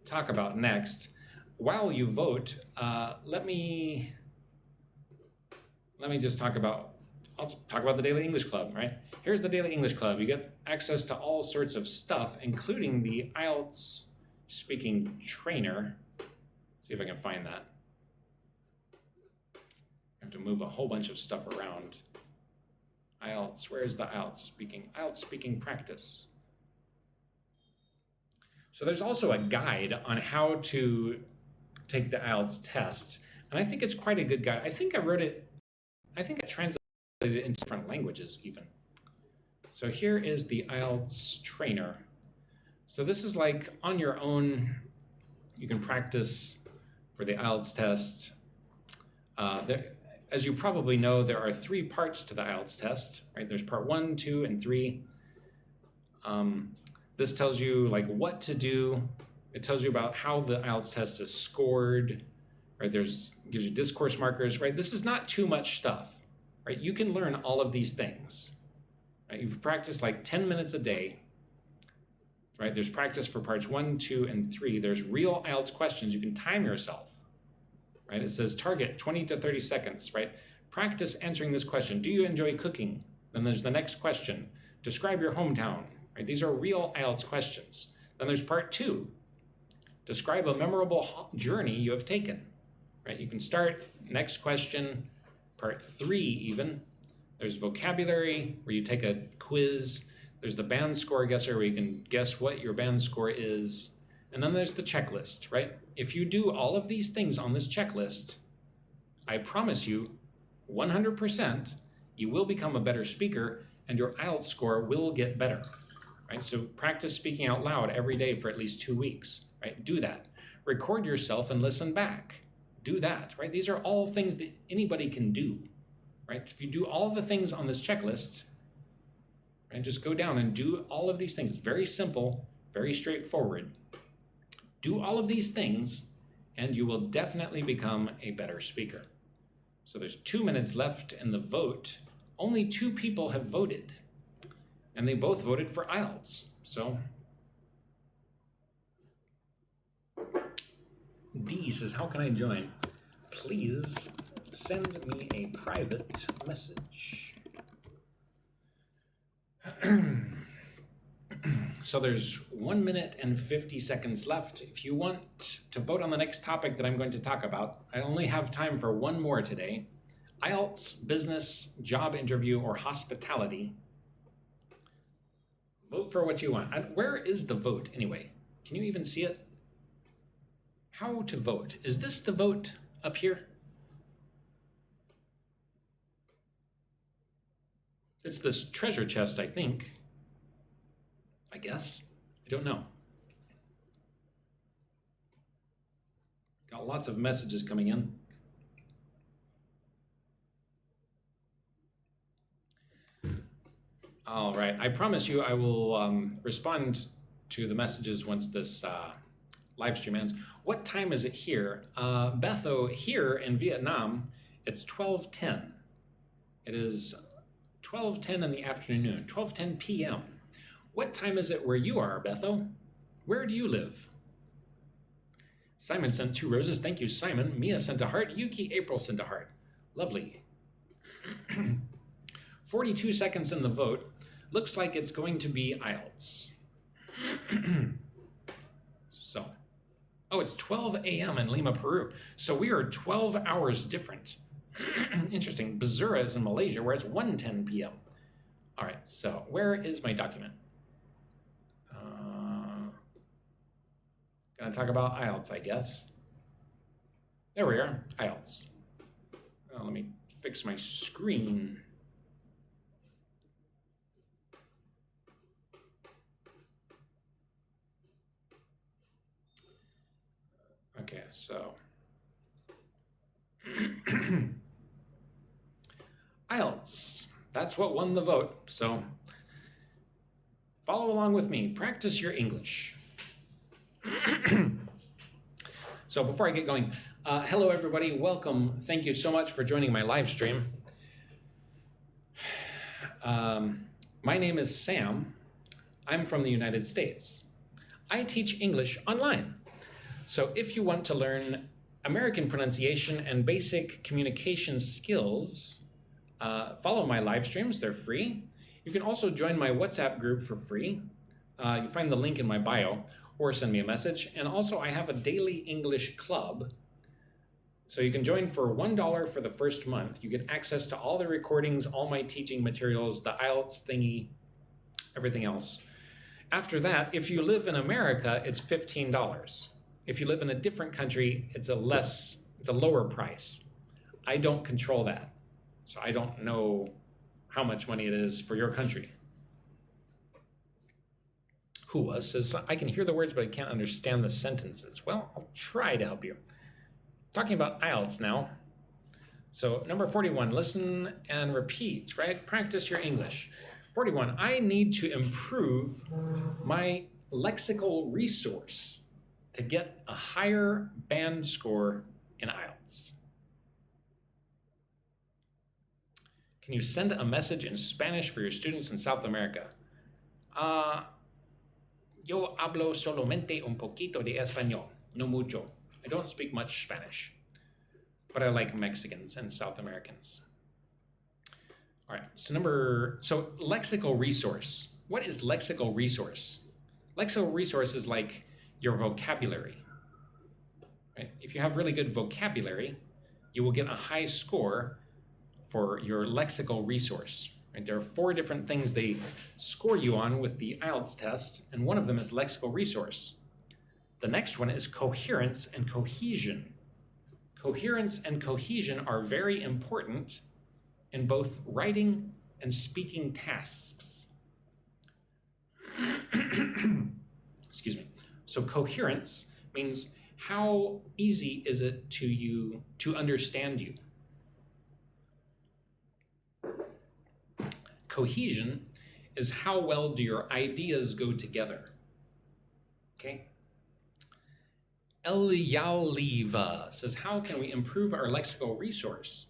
talk about next. While you vote, let me just talk about I'll talk about the Daily English Club, right? Here's the Daily English Club. You get access to all sorts of stuff, including the IELTS speaking trainer. See if I can find that. I have to move a whole bunch of stuff around. IELTS, where's the IELTS speaking practice? So there's also a guide on how to take the IELTS test. And I think it's quite a good guide. I think I translated it into different languages even. So here is the IELTS trainer. So this is like on your own, you can practice for the IELTS test. As you probably know, there are 3 parts to the IELTS test, right? There's part 1, 2, and 3. This tells you like what to do. It tells you about how the IELTS test is scored, right? Gives you discourse markers, right? This is not too much stuff, right? You can learn all of these things, right? You've practiced like 10 minutes a day, right? There's practice for parts 1, 2, and 3. There's real IELTS questions. You can time yourself, right? It says target 20 to 30 seconds, right? Practice answering this question. Do you enjoy cooking? Then there's the next question. Describe your hometown, right? These are real IELTS questions. Then there's part 2. Describe a memorable journey you have taken, right? You can start, next question, part 3 even. There's vocabulary where you take a quiz. There's the band score guesser where you can guess what your band score is. And then there's the checklist, right? If you do all of these things on this checklist, I promise you 100% you will become a better speaker and your IELTS score will get better, right? So practice speaking out loud every day for at least 2 weeks, right? Do that. Record yourself and listen back. Do that, right? These are all things that anybody can do, right? If you do all the things on this checklist, right, just go down and do all of these things. It's very simple, very straightforward. Do all of these things and you will definitely become a better speaker. So there's 2 minutes left in the vote. Only 2 people have voted and they both voted for IELTS. So D says, how can I join? Please send me a private message. So there's 1 minute and 50 seconds left. If you want to vote on the next topic that I'm going to talk about, I only have time for 1 more today. IELTS, business, job interview, or hospitality. Vote for what you want. Where is the vote anyway? Can you even see it? How to vote. Is this the vote up here? It's this treasure chest, I think. I guess. I don't know. Got lots of messages coming in. All right. I promise you I will respond to the messages once this live stream ends. What time is it here? Betho, here in Vietnam, it's 12:10. It is 12:10 in the afternoon, 12:10 p.m. What time is it where you are, Betho? Where do you live? Simon sent 2 roses. Thank you, Simon. Mia sent a heart. Yuki April sent a heart. Lovely. 42 seconds in the vote. Looks like it's going to be IELTS. So, oh, it's 12 a.m. in Lima, Peru. So we are 12 hours different. Interesting. Basura is in Malaysia, where it's 1:10 p.m. All right, so where is my document? Gonna talk about IELTS, I guess. There we are, IELTS. Let me fix my screen. Okay, so IELTS, that's what won the vote. So follow along with me, practice your English. So before I get going, hello everybody, welcome. Thank you so much for joining my live stream. My name is Sam. I'm from the United States. I teach English online. So if you want to learn American pronunciation and basic communication skills, Follow my live streams, they're free. You can also join my WhatsApp group for free. You find the link in my bio or send me a message. And also I have a daily English club. So you can join for $1 for the first month. You get access to all the recordings, all my teaching materials, the IELTS thingy, everything else. After that, if you live in America, it's $15. If you live in a different country, it's a lower price. I don't control that. So I don't know how much money it is for your country. Hua says, I can hear the words, but I can't understand the sentences. Well, I'll try to help you. Talking about IELTS now. So number 41, listen and repeat, right? Practice your English. 41, I need to improve my lexical resource to get a higher band score in IELTS. Can you send a message in Spanish for your students in South America? Yo hablo solamente un poquito de español, no mucho. I don't speak much Spanish, but I like Mexicans and South Americans. All right, so lexical resource. What is lexical resource? Lexical resource is like your vocabulary, right? If you have really good vocabulary, you will get a high score for your lexical resource. Right? There are 4 different things they score you on with the IELTS test, and one of them is lexical resource. The next one is coherence and cohesion. Coherence and cohesion are very important in both writing and speaking tasks. Excuse me. So coherence means how easy is it to you to understand you. Cohesion is how well do your ideas go together. Okay? Elyaliva says, how can we improve our lexical resource?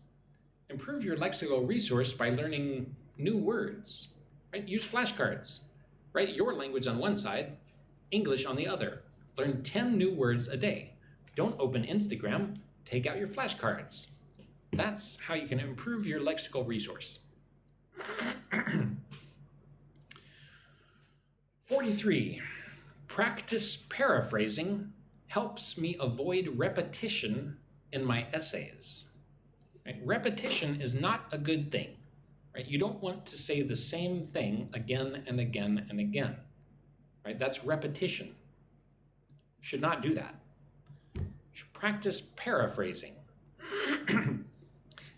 Improve your lexical resource by learning new words, right? Use flashcards. Write your language on one side, English on the other. Learn 10 new words a day. Don't open Instagram, take out your flashcards. That's how you can improve your lexical resource. 43, practice paraphrasing helps me avoid repetition in my essays. Right? Repetition is not a good thing. Right? You don't want to say the same thing again and again and again. Right? That's repetition. You should not do that. You should practice paraphrasing.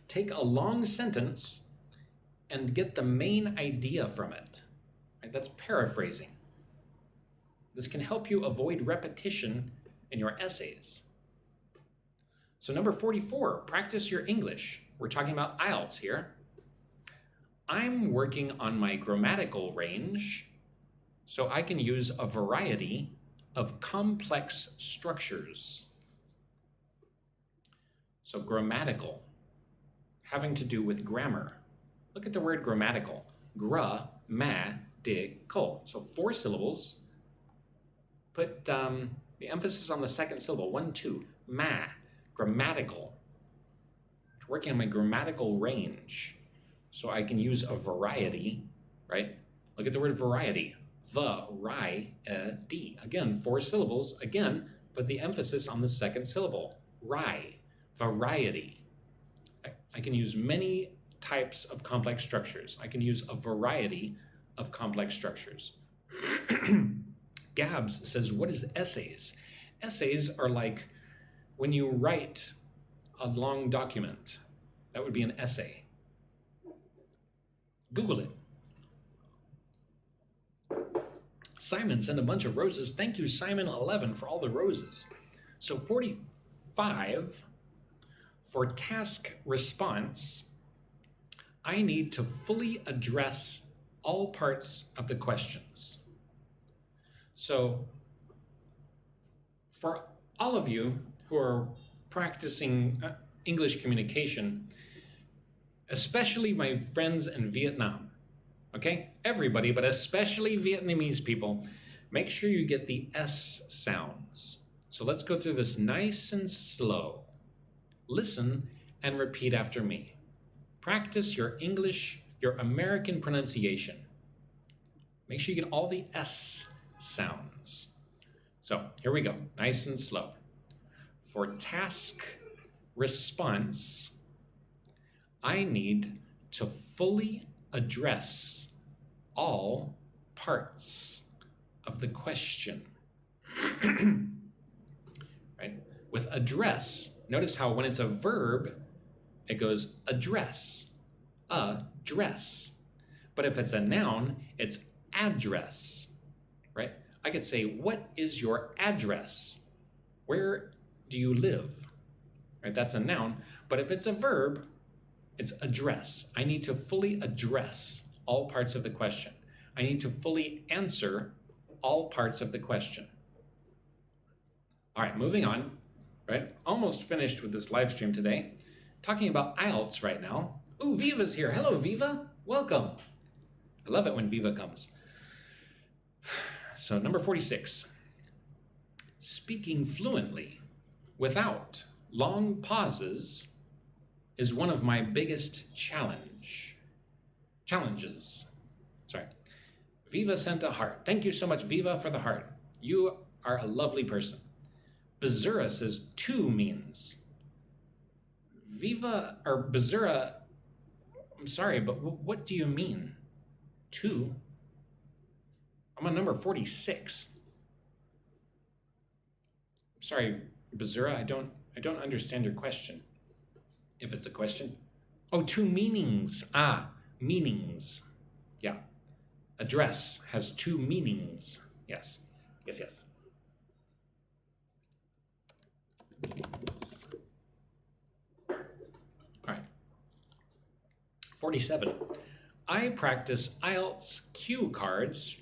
Take a long sentence and get the main idea from it. Right? That's paraphrasing. This can help you avoid repetition in your essays. So number 44, practice your English. We're talking about IELTS here. I'm working on my grammatical range, so I can use a variety of complex structures. So grammatical, having to do with grammar. Look at the word grammatical. Gra-ma-di-cal. So 4 syllables. Put the emphasis on the second syllable. 1, 2. Ma. Grammatical. Working on my grammatical range. So I can use a variety, right? Look at the word variety. V-ri-e-d. Again, 4 syllables. Again, put the emphasis on the second syllable. Ri. Variety. I can use many types of complex structures. I can use a variety of complex structures. Gabs says, what is essays? Essays are like when you write a long document. That would be an essay. Google it. Simon sent a bunch of roses. Thank you, Simon11, for all the roses. So 45, for task response, I need to fully address all parts of the questions. So for all of you who are practicing English communication, especially my friends in Vietnam, okay? Everybody, but especially Vietnamese people, make sure you get the S sounds. So let's go through this nice and slow. Listen and repeat after me. Practice your English, your American pronunciation. Make sure you get all the S sounds. So here we go, nice and slow. For task response, I need to fully address all parts of the question. Right? With address, notice how when it's a verb, it goes address, address. But if it's a noun, it's address, right? I could say, what is your address? Where do you live? Right? That's a noun. But if it's a verb, it's address. I need to fully address all parts of the question. I need to fully answer all parts of the question. All right, moving on, right? Almost finished with this live stream today. Talking about IELTS right now. Ooh, Viva's here. Hello, Viva. Welcome. I love it when Viva comes. So number 46. Speaking fluently without long pauses is one of my biggest challenges. Sorry. Viva sent a heart. Thank you so much, Viva, for the heart. You are a lovely person. Bazura says two means. Viva, or Bazura, I'm sorry, but what do you mean? Two? I'm on number 46. I'm sorry, Bazura, I don't understand your question. If it's a question. Oh, two meanings. Ah, meanings. Yeah. Address has two meanings. Yes. Yes, yes. All right. 47. I practice IELTS cue cards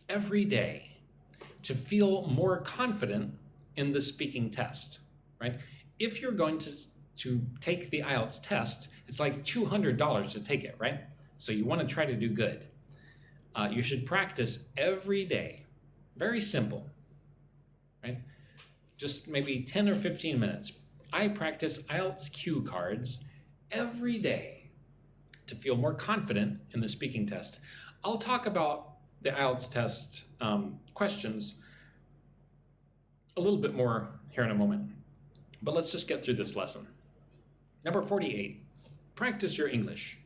every day to feel more confident in the speaking test, right? If you're going to take the IELTS test, it's like $200 to take it, right? So you want to try to do good. You should practice every day. Very simple, right? Just maybe 10 or 15 minutes. I practice IELTS cue cards every day to feel more confident in the speaking test. I'll talk about the IELTS test questions a little bit more here in a moment, but let's just get through this lesson. Number 48, practice your English.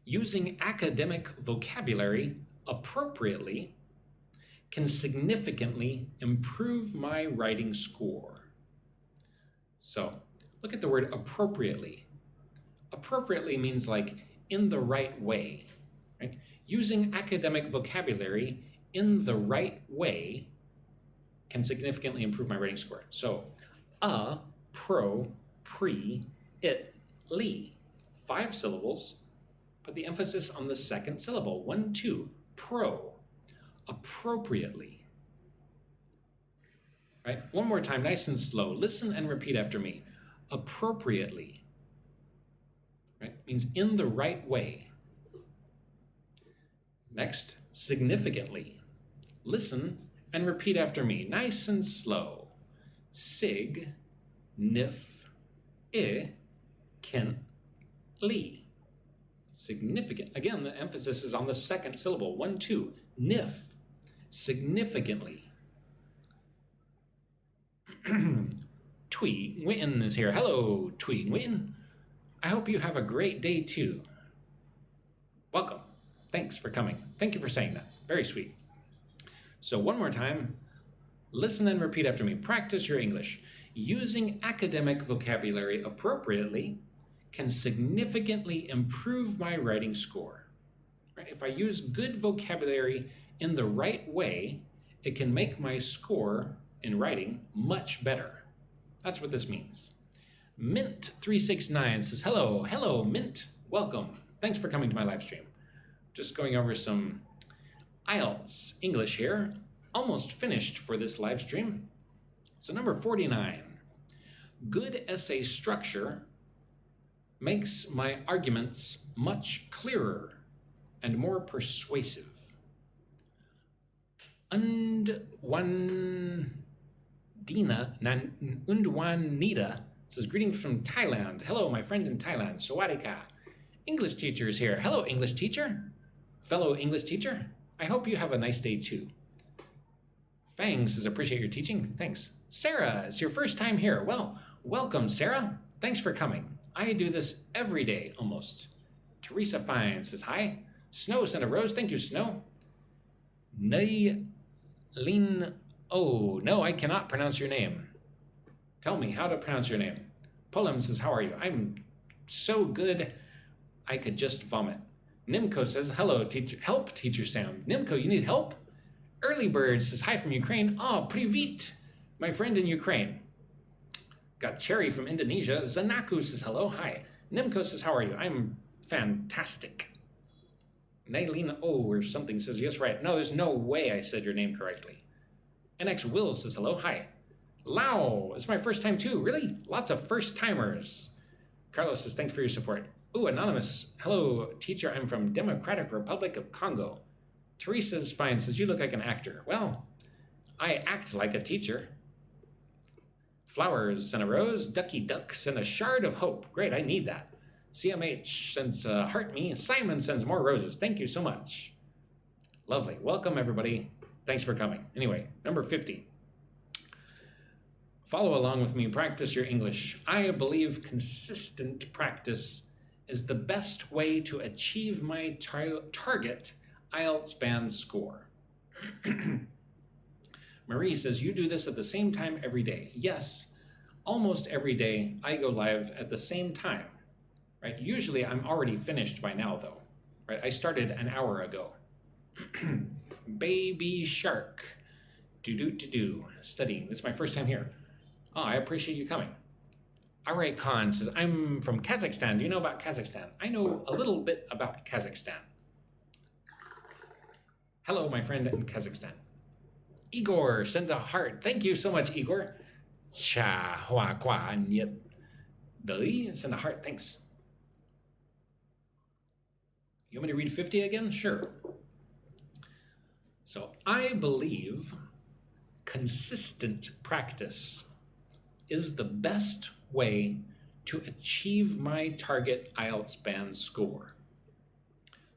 Using academic vocabulary appropriately can significantly improve my writing score. So look at the word appropriately. Appropriately means like in the right way, right? Using academic vocabulary in the right way can significantly improve my writing score. So pro, pre, it, ly. 5 syllables. Put the emphasis on the second syllable. 1, 2, pro, appropriately. Right? One more time, nice and slow. Listen and repeat after me. Appropriately. Right? Means in the right way. Next, significantly. Listen and repeat after me. Nice and slow. Sig, nif, I, kin, ly. Significant. Again, the emphasis is on the second syllable. 1, 2, nif, significantly. Twee Nguyen is here. Hello, Twee Nguyen. I hope you have a great day too. Welcome. Thanks for coming. Thank you for saying that. Very sweet. So one more time, listen and repeat after me. Practice your English. Using academic vocabulary appropriately can significantly improve my writing score. Right? If I use good vocabulary in the right way, it can make my score in writing much better. That's what this means. Mint369 says, hello, Mint. Welcome. Thanks for coming to my live stream. Just going over some IELTS English here. Almost finished for this live stream. So number 49, good essay structure makes my arguments much clearer and more persuasive. Undwanita says, greetings from Thailand. Hello, my friend in Thailand. Sawadika. English teacher is here. Hello, English teacher. Fellow English teacher. I hope you have a nice day too. Fang says, appreciate your teaching. Thanks. Sarah, it's your first time here. Well, welcome, Sarah. Thanks for coming. I do this every day, almost. Teresa Fine says, hi. Snow sent a rose. Thank you, Snow. Nay Lin. Oh, no, I cannot pronounce your name. Tell me how to pronounce your name. Pullum says, how are you? I'm so good, I could just vomit. Nimco says, hello, teacher. Help, Teacher Sam. Nimco, you need help? Early Bird says, hi from Ukraine. Oh, привіт, my friend in Ukraine. Got Cherry from Indonesia. Zanaku says, hello, hi. Nimco says, how are you? I'm fantastic. Nailina, or something says, yes, right. No, there's no way I said your name correctly. NX Will says, hello, hi. Lao, it's my first time too. Really? Lots of first timers. Carlos says, thanks for your support. Ooh, Anonymous, hello, teacher. I'm from Democratic Republic of Congo. Teresa's fine, says, you look like an actor. Well, I act like a teacher. Flowers send a rose, Ducky Duck send a shard of hope. Great, I need that. CMH sends heart me. Simon sends more roses. Thank you so much. Lovely. Welcome, everybody. Thanks for coming. Anyway, number 50. Follow along with me. Practice your English. I believe consistent practice is the best way to achieve my target IELTS band score. Marie says, you do this at the same time every day. Yes, almost every day I go live at the same time. Right? Usually I'm already finished by now though. Right? I started an hour ago. Baby Shark. Do. Studying. This is my first time here. Oh, I appreciate you coming. Aray Khan says, I'm from Kazakhstan. Do you know about Kazakhstan? I know a little bit about Kazakhstan. Hello, my friend in Kazakhstan. Igor sends a heart. Thank you so much, Igor. Cha hua kwa niet. Send a heart. Thanks. You want me to read 50 again? Sure. So I believe consistent practice is the best way to achieve my target IELTS band score.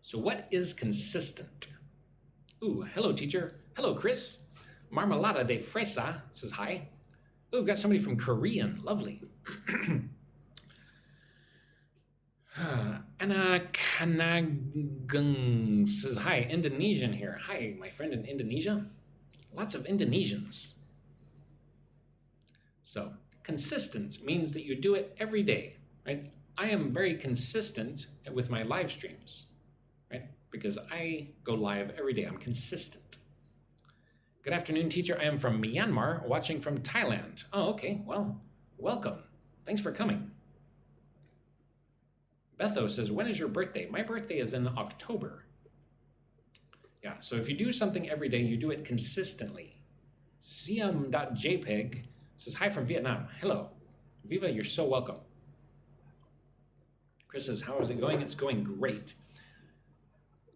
So what is consistent? Ooh, hello, teacher. Hello, Chris. Marmalada de Fresa says hi. Ooh, we've got somebody from Korean. Lovely. Anna Kanagung says, hi, Indonesian here. Hi, my friend in Indonesia. Lots of Indonesians. So, consistent means that you do it every day, right? I am very consistent with my live streams, right? Because I go live every day. I'm consistent. Good afternoon, teacher. I am from Myanmar, watching from Thailand. Oh, okay. Well, welcome. Thanks for coming. Betho says, when is your birthday? My birthday is in October. Yeah, so if you do something every day, you do it consistently. Siam.jpg says, hi from Vietnam. Hello. Viva, you're so welcome. Chris says, how is it going? It's going great.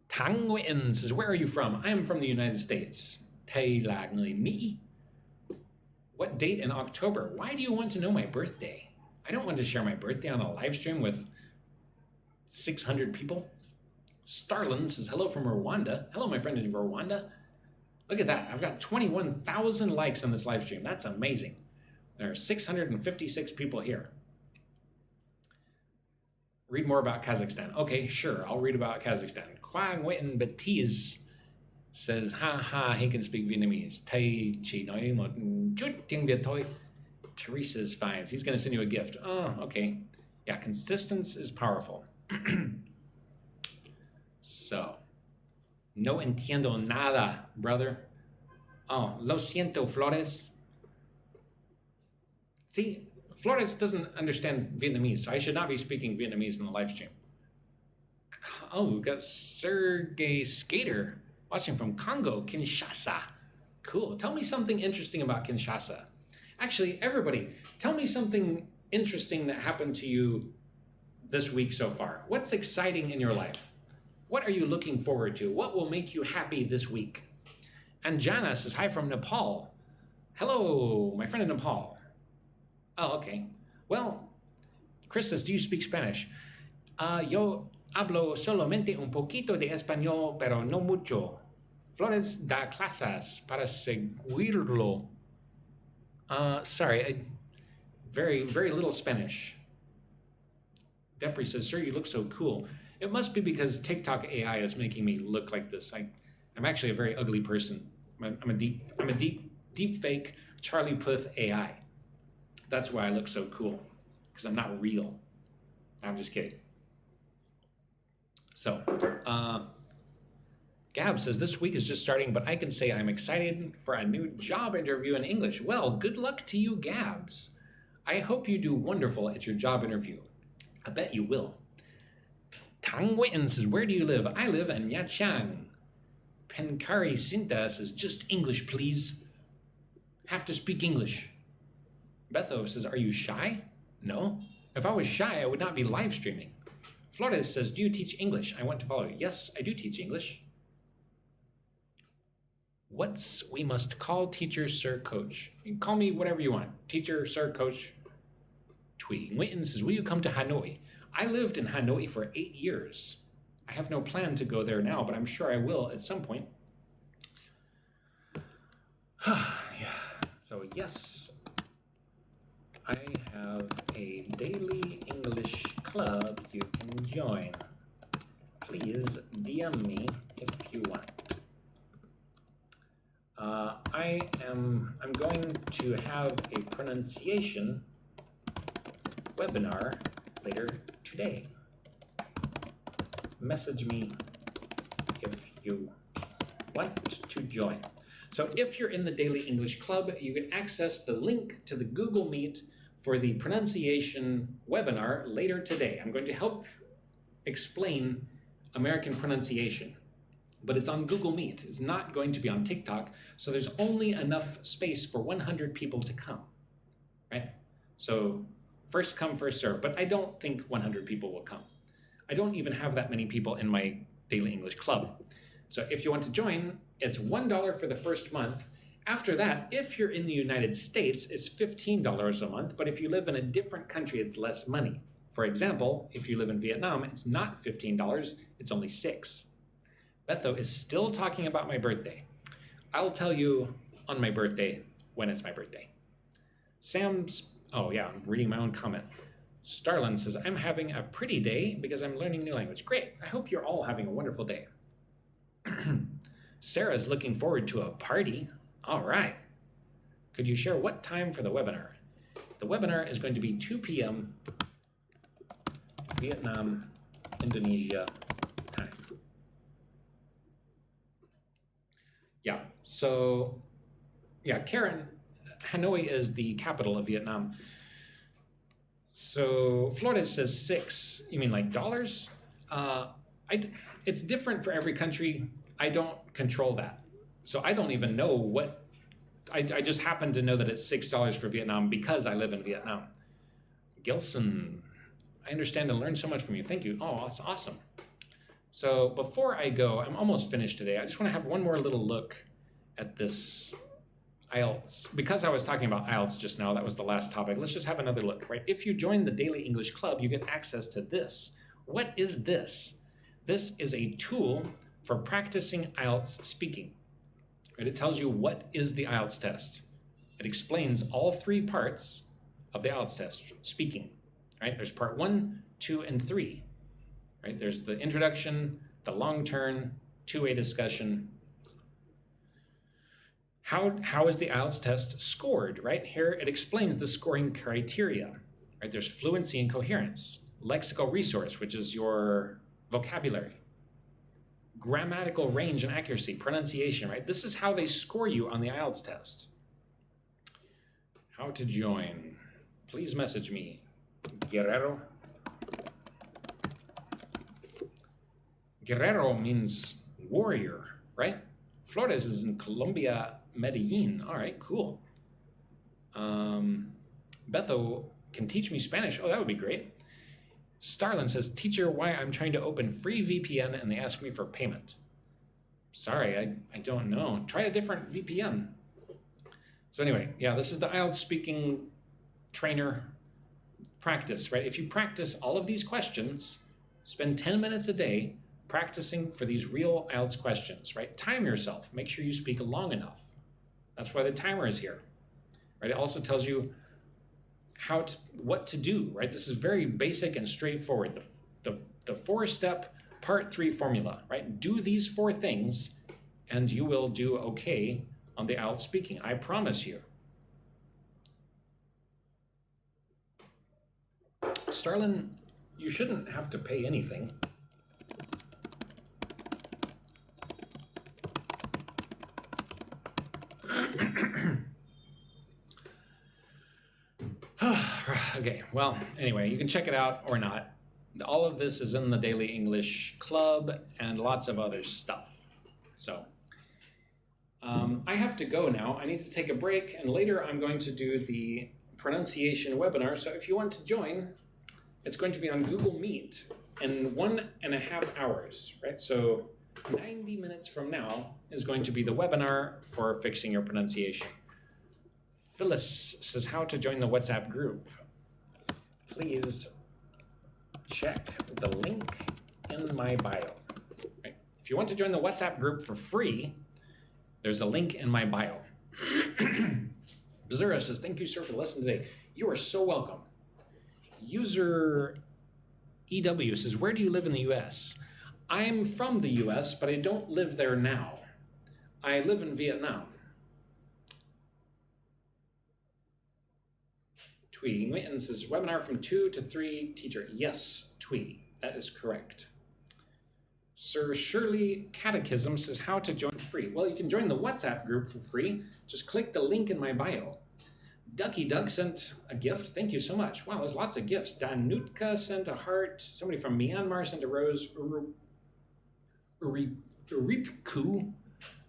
Tang Nguyen says, where are you from? I am from the United States. Thầy là người Mỹ. What date in October? Why do you want to know my birthday? I don't want to share my birthday on a live stream with 600 people. Starlin says, hello from Rwanda. Hello, my friend in Rwanda. Look at that. I've got 21,000 likes on this live stream. That's amazing. There are 656 people here. Read more about Kazakhstan. Okay, sure. I'll read about Kazakhstan. Quang Nguyen Batiz says, ha, he can speak Vietnamese. Thầy chỉ nói một chút tiếng Việt thôi. Teresa's fine. He's going to send you a gift. Oh, okay. Yeah, consistency is powerful. So, no entiendo nada, brother. Oh, lo siento, Flores. See, Flores doesn't understand Vietnamese, so I should not be speaking Vietnamese in the live stream. Oh, we've got Sergey Skater watching from Congo, Kinshasa. Cool. Tell me something interesting about Kinshasa. Actually, everybody, tell me something interesting that happened to you this week so far. What's exciting in your life? What are you looking forward to? What will make you happy this week? And Jana says, hi from Nepal. Hello, my friend in Nepal. Oh, okay. Well, Chris says, do you speak Spanish? Yo hablo solamente un poquito de español, pero no mucho. Flores da clases para seguirlo. Sorry, very, very little Spanish. Depri says, sir, you look so cool. It must be because TikTok AI is making me look like this. I'm actually a very ugly person. I'm a deep fake Charlie Puth AI. That's why I look so cool, because I'm not real. I'm just kidding. So, Gab says, this week is just starting, but I can say I'm excited for a new job interview in English. Well, good luck to you, Gabs. I hope you do wonderful at your job interview. I bet you will. Tang Witten says, where do you live? I live in Yaqiang. Penkari Sinta says, just English, please. Have to speak English. Betho says, are you shy? No. If I was shy, I would not be live streaming. Flores says, do you teach English? I want to follow you. Yes, I do teach English. What's we must call teacher, sir, coach? You can call me whatever you want. Teacher, sir, coach. Tweeting. Witten says, will you come to Hanoi? I lived in Hanoi for 8 years. I have no plan to go there now, but I'm sure I will at some point. Yeah. So yes, I have a daily English club you can join. Please DM me if you want. I'm going to have a pronunciation webinar later today. Message me if you want to join. So if you're in the Daily English Club, you can access the link to the Google Meet for the pronunciation webinar later today. I'm going to help explain American pronunciation, but it's on Google Meet. It's not going to be on TikTok, so there's only enough space for 100 people to come, right? So first come, first serve, but I don't think 100 people will come. I don't even have that many people in my Daily English Club. So if you want to join, it's $1 for the first month. After that, if you're in the United States, it's $15 a month, but if you live in a different country, it's less money. For example, if you live in Vietnam, it's not $15, it's only $6. Betho is still talking about my birthday. I'll tell you on my birthday when it's my birthday. Oh yeah, I'm reading my own comment. Starlin says, I'm having a pretty day because I'm learning new language. Great, I hope you're all having a wonderful day. Sarah's looking forward to a party. All right. Could you share what time for the webinar? The webinar is going to be 2 p.m. Vietnam, Indonesia time. Yeah, so, yeah, Karen, Hanoi is the capital of Vietnam. So Flores says 6. You mean like dollars? It's different for every country. I don't control that. So I don't even know what, I just happen to know that it's $6 for Vietnam because I live in Vietnam. Gilson, I understand and learn so much from you. Thank you. Oh, that's awesome. So before I go, I'm almost finished today. I just want to have one more little look at this IELTS. Because I was talking about IELTS just now, that was the last topic. Let's just have another look, right? If you join the Daily English Club, you get access to this. What is this? This is a tool for practicing IELTS speaking. Right? It tells you what is the IELTS test. It explains all 3 parts of the IELTS test, speaking. Right? There's part 1, 2, and 3. Right? There's the introduction, the long turn, two-way discussion. How is the IELTS test scored? Right? Here it explains the scoring criteria. Right? There's fluency and coherence, lexical resource, which is your vocabulary, grammatical range and accuracy, pronunciation, right? This is how they score you on the IELTS test. How to join? Please message me, Guerrero. Guerrero means warrior, right? Flores is in Colombia, Medellin. All right, cool. Betho can teach me Spanish. Oh, that would be great. Starlin says, teacher, why I'm trying to open free VPN and they ask me for payment. Sorry, I don't know. Try a different VPN. So anyway, yeah, this is the IELTS speaking trainer. practice, right? If you practice all of these questions, spend 10 minutes a day practicing for these real IELTS questions, right? Time yourself. Make sure you speak long enough. That's why the timer is here, right? It also tells you what to do, right? This is very basic and straightforward. The 4-step part 3 formula, right? Do these 4 things and you will do okay on the IELTS speaking. I promise you. Starlin, you shouldn't have to pay anything. Okay, well, anyway, you can check it out or not. All of this is in the Daily English Club and lots of other stuff. So I have to go now. I need to take a break, and later I'm going to do the pronunciation webinar. So if you want to join, it's going to be on Google Meet in 1.5 hours, right? So 90 minutes from now is going to be the webinar for fixing your pronunciation. Phyllis says how to join the WhatsApp group. Please check the link in my bio. Right? If you want to join the WhatsApp group for free, there's a link in my bio. Bezura says, thank you, sir, for the lesson today. You are so welcome. User EW says, where do you live in the US? I'm from the US, but I don't live there now. I live in Vietnam. Twee Nguyen says, webinar from 2 to 3 teacher. Yes, Twee, that is correct. Sir Shirley Catechism says, how to join for free. Well, you can join the WhatsApp group for free. Just click the link in my bio. Ducky Duck sent a gift. Thank you so much. Wow, there's lots of gifts. Danutka sent a heart. Somebody from Myanmar sent a rose. Uripku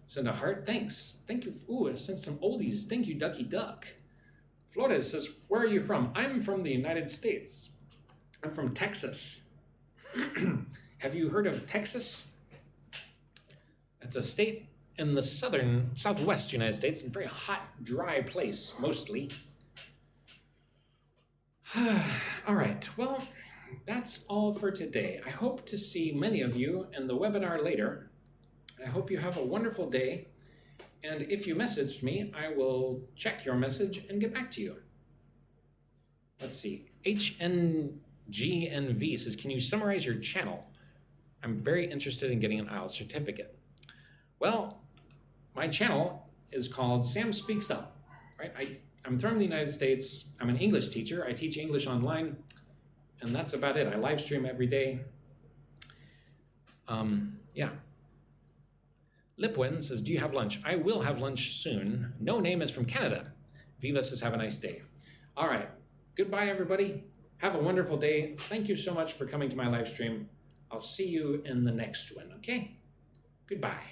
sent a heart. Thanks. Thank you. Ooh, I sent some oldies. Thank you, Ducky Duck. Flores says, where are you from? I'm from the United States. I'm from Texas. Have you heard of Texas? It's a state in the southwest United States, a very hot, dry place, mostly. All right, well, that's all for today. I hope to see many of you in the webinar later. I hope you have a wonderful day. And if you messaged me, I will check your message and get back to you. Let's see. HNGNV says, can you summarize your channel? I'm very interested in getting an IELTS certificate. Well, my channel is called Sam Speaks Up. Right? I'm from the United States. I'm an English teacher. I teach English online, and that's about it. I live stream every day. Yeah. Lipwin says, do you have lunch? I will have lunch soon. No Name is from Canada. Viva says, have a nice day. All right. Goodbye, everybody. Have a wonderful day. Thank you so much for coming to my live stream. I'll see you in the next one, okay? Goodbye.